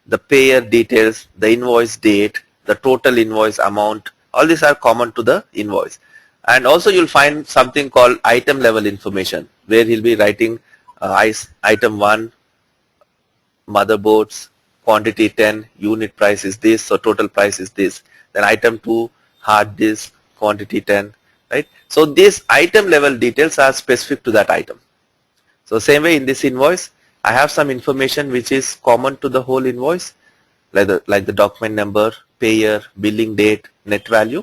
the payer details, the invoice date, the total invoice amount, all these are common to the invoice. And also you'll find something called item level information, where he'll be writing item 1, motherboards, quantity 10, unit price is this, so total price is this. Then item 2, hard disk, quantity 10, right? So these item level details are specific to that item. So same way in this invoice, I have some information which is common to the whole invoice, like the document number, payer, billing date, net value.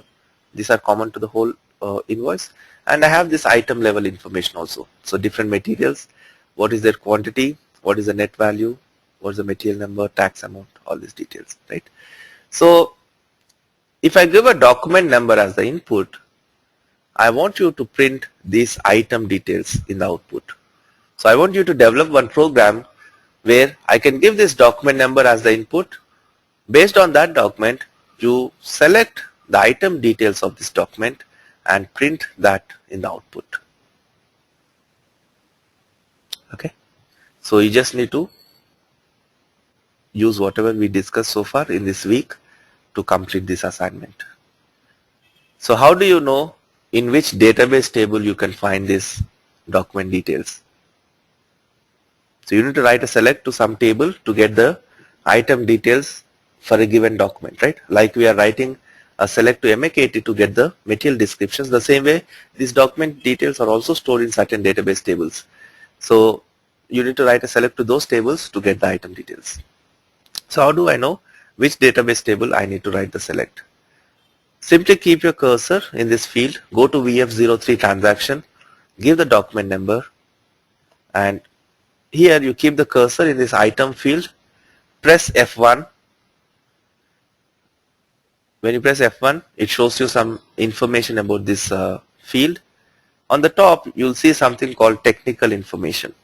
These are common to the whole invoice. And I have this item level information also. So different materials, what is their quantity, what is the net value, what is the material number, tax amount, all these details, right? So if I give a document number as the input, I want you to print these item details in the output. So I want you to develop one program where I can give this document number as the input. Based on that document, you select the item details of this document and print that in the output. Okay. So you just need to use whatever we discussed so far in this week to complete this assignment. So how do you know in which database table you can find this document details? So you need to write a select to some table to get the item details for a given document, right? Like we are writing a select to MAK80 to get the material descriptions. The same way, these document details are also stored in certain database tables. So you need to write a select to those tables to get the item details. So how do I know which database table I need to write the select? Simply keep your cursor in this field, go to VF03 transaction, give the document number, and here you keep the cursor in this item field, press F1. When you press F1, it shows you some information about this field. On the top, you'll see something called technical information.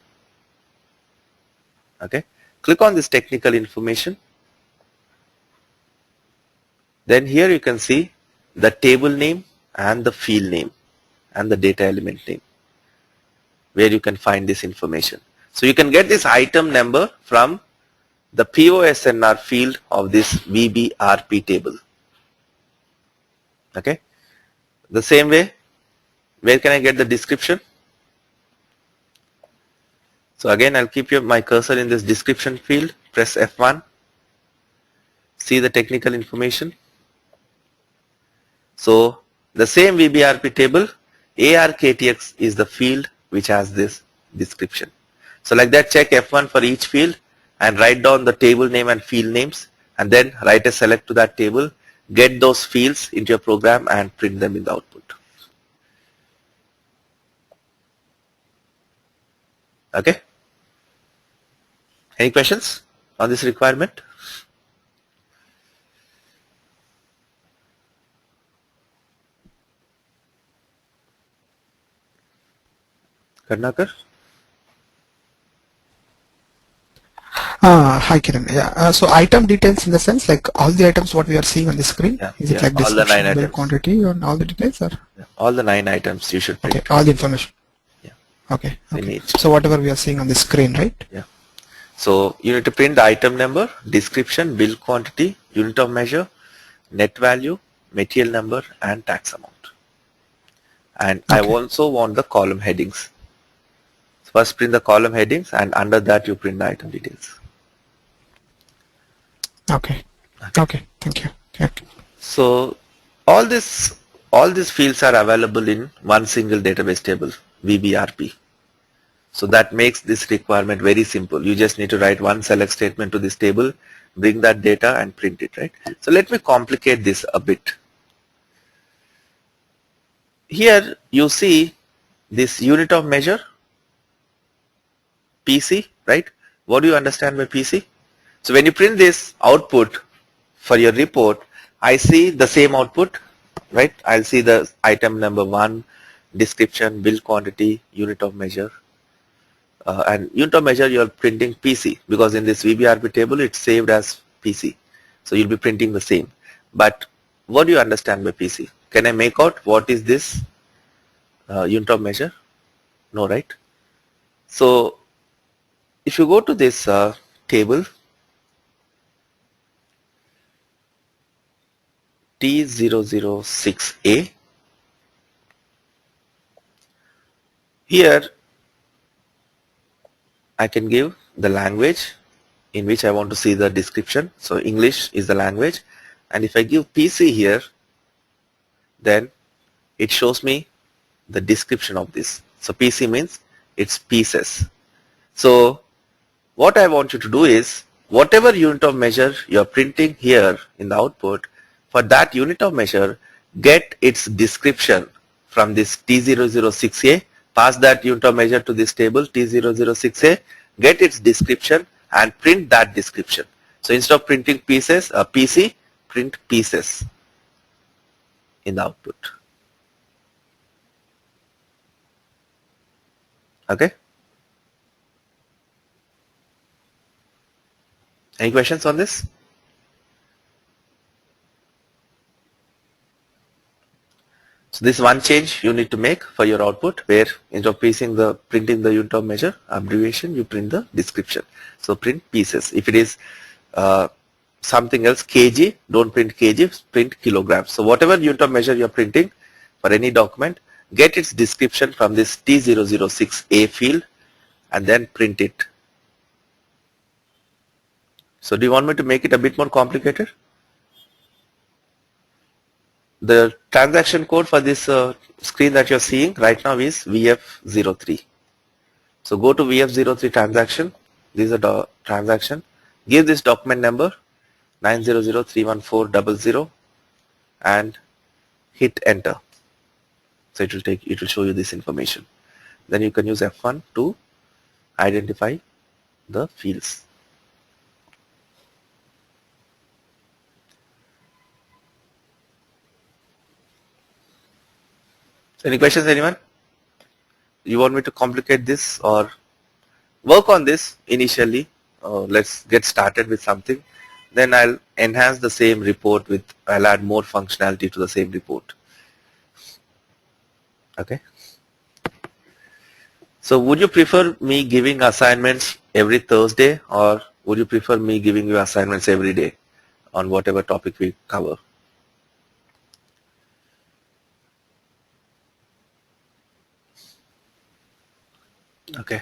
Okay, click on this technical information. Then here you can see the table name and the field name and the data element name, where you can find this information. So you can get this item number from the POSNR field of this VBRP table. Okay. The same way, where can I get the description? So again, I'll keep my cursor in this description field, press F1, see the technical information. So the same VBRP table, ARKTX is the field which has this description. So like that, check F1 for each field and write down the table name and field names, and then write a select to that table, get those fields into your program and print them in the output. Okay. Any questions on this requirement? Karnakar? Hi Kiran. Yeah. So item details in the sense like all the items what we are seeing on the screen. Yeah. Is it like all the 9 description, bill items. quantity, and all the details, or? Yeah. All the 9 items you should print. Okay. All the information. Yeah. Okay. In Okay. each. So whatever we are seeing on the screen, right? Yeah. So you need to print the item number, description, bill quantity, unit of measure, net value, material number, and tax amount. And I Okay. also want the column headings. So first print the column headings, and under that you print the item details. Okay. Okay. Thank you. Okay. So all these fields are available in one single database table. VBRP. So that makes this requirement very simple. You just need to write one select statement to this table, bring that data and print it, right? So let me complicate this a bit. Here you see this unit of measure, PC, right? What do you understand by PC? So when you print this output for your report, I see the same output, right? I'll see the item number 1, description, bill quantity, unit of measure. And unit of measure you're printing PC, because in this VBRP table it's saved as PC. So you'll be printing the same. But what do you understand by PC? Can I make out what is this unit of measure? No, right? So if you go to this table, T006A, here I can give the language in which I want to see the description. So English is the language, and if I give PC here, then it shows me the description of this. So PC means it's pieces. So what I want you to do is, whatever unit of measure you're printing here in the output, for that unit of measure, get its description from this T006A, pass that unit of measure to this table T006A, get its description and print that description. So instead of printing pieces, PC, print pieces in the output. Okay? Any questions on this? So this one change you need to make for your output, where instead of printing the unit of measure abbreviation, you print the description. So print pieces. If it is something else, kg, don't print kg, print kilograms. So whatever unit of measure you're printing for any document, get its description from this T006A field and then print it. So do you want me to make it a bit more complicated? The transaction code for this screen that you're seeing right now is VF03. So go to VF03 transaction. This is a transaction. Give this document number 900314000 and hit enter. So it will show you this information. Then you can use F1 to identify the fields. Any questions, anyone? You want me to complicate this or work on this initially? Let's get started with something. Then I'll enhance the same report with, I'll add more functionality to the same report. Okay. So would you prefer me giving assignments every Thursday, or would you prefer me giving you assignments every day on whatever topic we cover? Okay.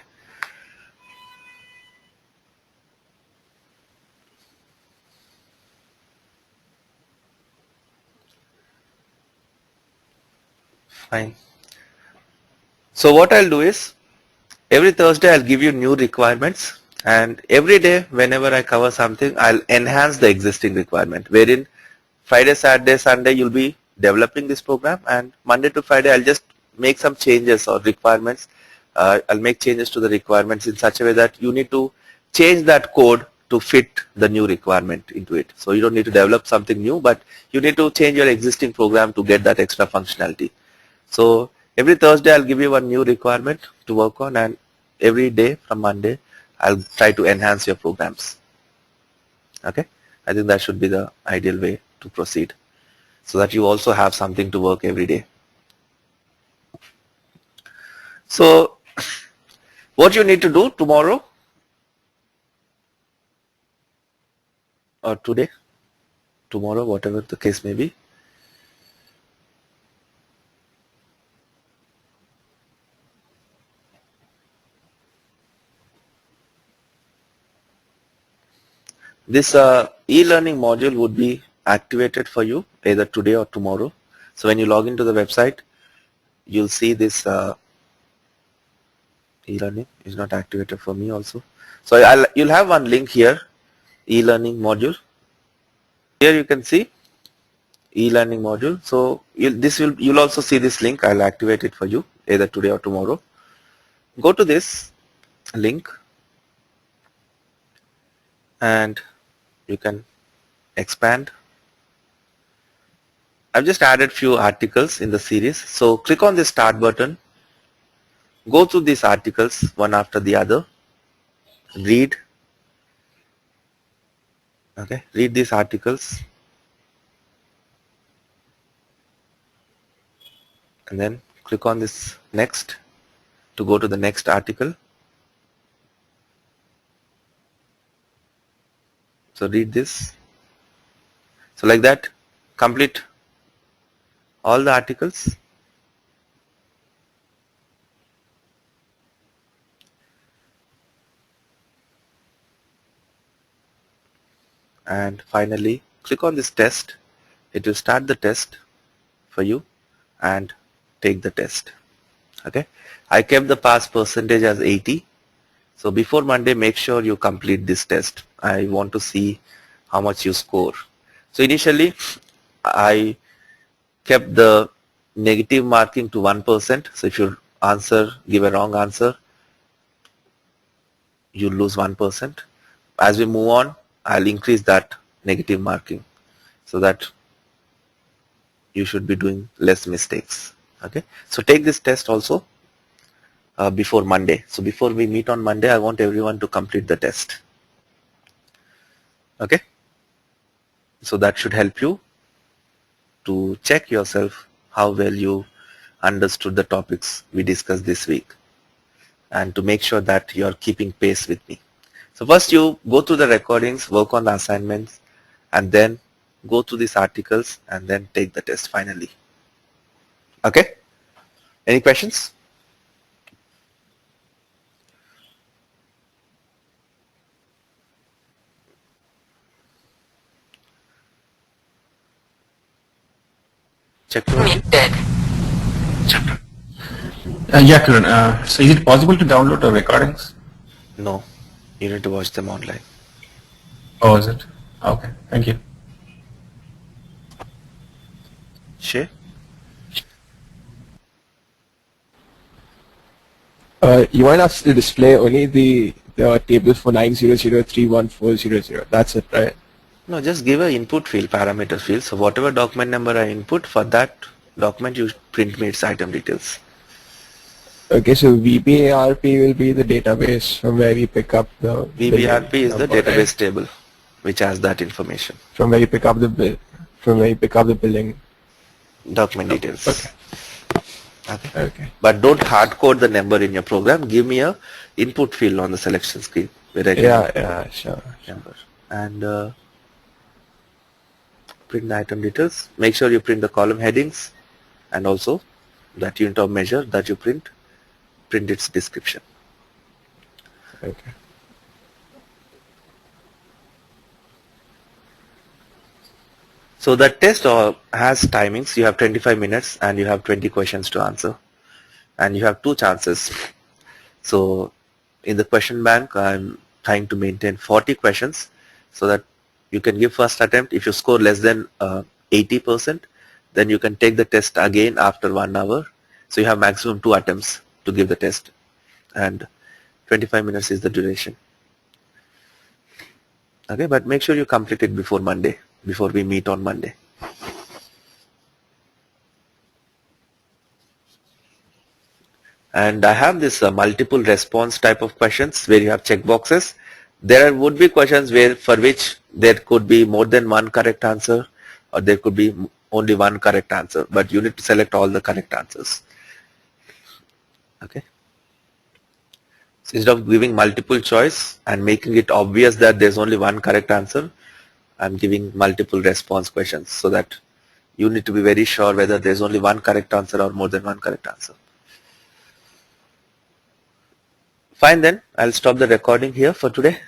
Fine. So what I'll do is, every Thursday I'll give you new requirements, and every day whenever I cover something, I'll enhance the existing requirement, wherein Friday, Saturday, Sunday you'll be developing this program, and Monday to Friday I'll just make some changes or requirements. I'll make changes to the requirements in such a way that you need to change that code to fit the new requirement into it. So you don't need to develop something new, but you need to change your existing program to get that extra functionality. So every Thursday I'll give you one new requirement to work on, and every day from Monday I'll try to enhance your programs. Okay, I think that should be the ideal way to proceed, so that you also have something to work every day. So what you need to do tomorrow or today, tomorrow, whatever the case may be, this e-learning module would be activated for you either today or tomorrow. So when you log into the website, you'll see this E-learning is not activated for me also. So you'll have one link here, e-learning module. Here you can see e-learning module. So you'll also see this link. I'll activate it for you either today or tomorrow. Go to this link and you can expand. I've just added few articles in the series. So click on the start button. Go through these articles one after the other. Read. Okay, read these articles. And then click on this next to go to the next article. So read this. So like that, complete all the articles. And finally, click on this test. It will start the test for you and take the test. Okay, I kept the pass percentage as 80. So before Monday, make sure you complete this test. I want to see how much you score. So initially, I kept the negative marking to 1%. So if you give a wrong answer, you lose 1%. As we move on, I'll increase that negative marking so that you should be doing less mistakes. Okay, so take this test also before Monday. So before we meet on Monday, I want everyone to complete the test. Okay, so that should help you to check yourself how well you understood the topics we discussed this week and to make sure that you are keeping pace with me. So first you go through the recordings, work on the assignments, and then go through these articles and then take the test finally. Okay? Any questions? Check. Yeah, Kiran. So is it possible to download the recordings? No, you need to watch them online. Oh, is it? Okay, thank you. Shay? You want us to display only the tables for 900314000. That's it, right? No, just give a input field, parameter field. So whatever document number I input, for that document you print me its item details. Okay, so VBARP will be the database from where we pick up the VBRP is the number, database right? table which has that information. From where you pick up the bill, from where you pick up the billing. Document details. Okay. Okay. Okay. But don't hard code the number in your program. Give me a input field on the selection screen where I can Yeah, sure. number and print the item details. Make sure you print the column headings and also that unit of measure that you print its description. Okay. So the test has timings. You have 25 minutes and you have 20 questions to answer, and you have two chances. So in the question bank, I'm trying to maintain 40 questions so that you can give first attempt. If you score less than 80%, then you can take the test again after 1 hour. So you have maximum 2 attempts to give the test, and 25 minutes is the duration. Okay, but make sure you complete it before Monday, before we meet on Monday. And I have this multiple response type of questions where you have check boxes. There would be questions for which there could be more than one correct answer, or there could be only one correct answer, but you need to select all the correct answers. Okay. So instead of giving multiple choice and making it obvious that there's only one correct answer, I'm giving multiple response questions so that you need to be very sure whether there's only one correct answer or more than one correct answer. Fine, then I'll stop the recording here for today.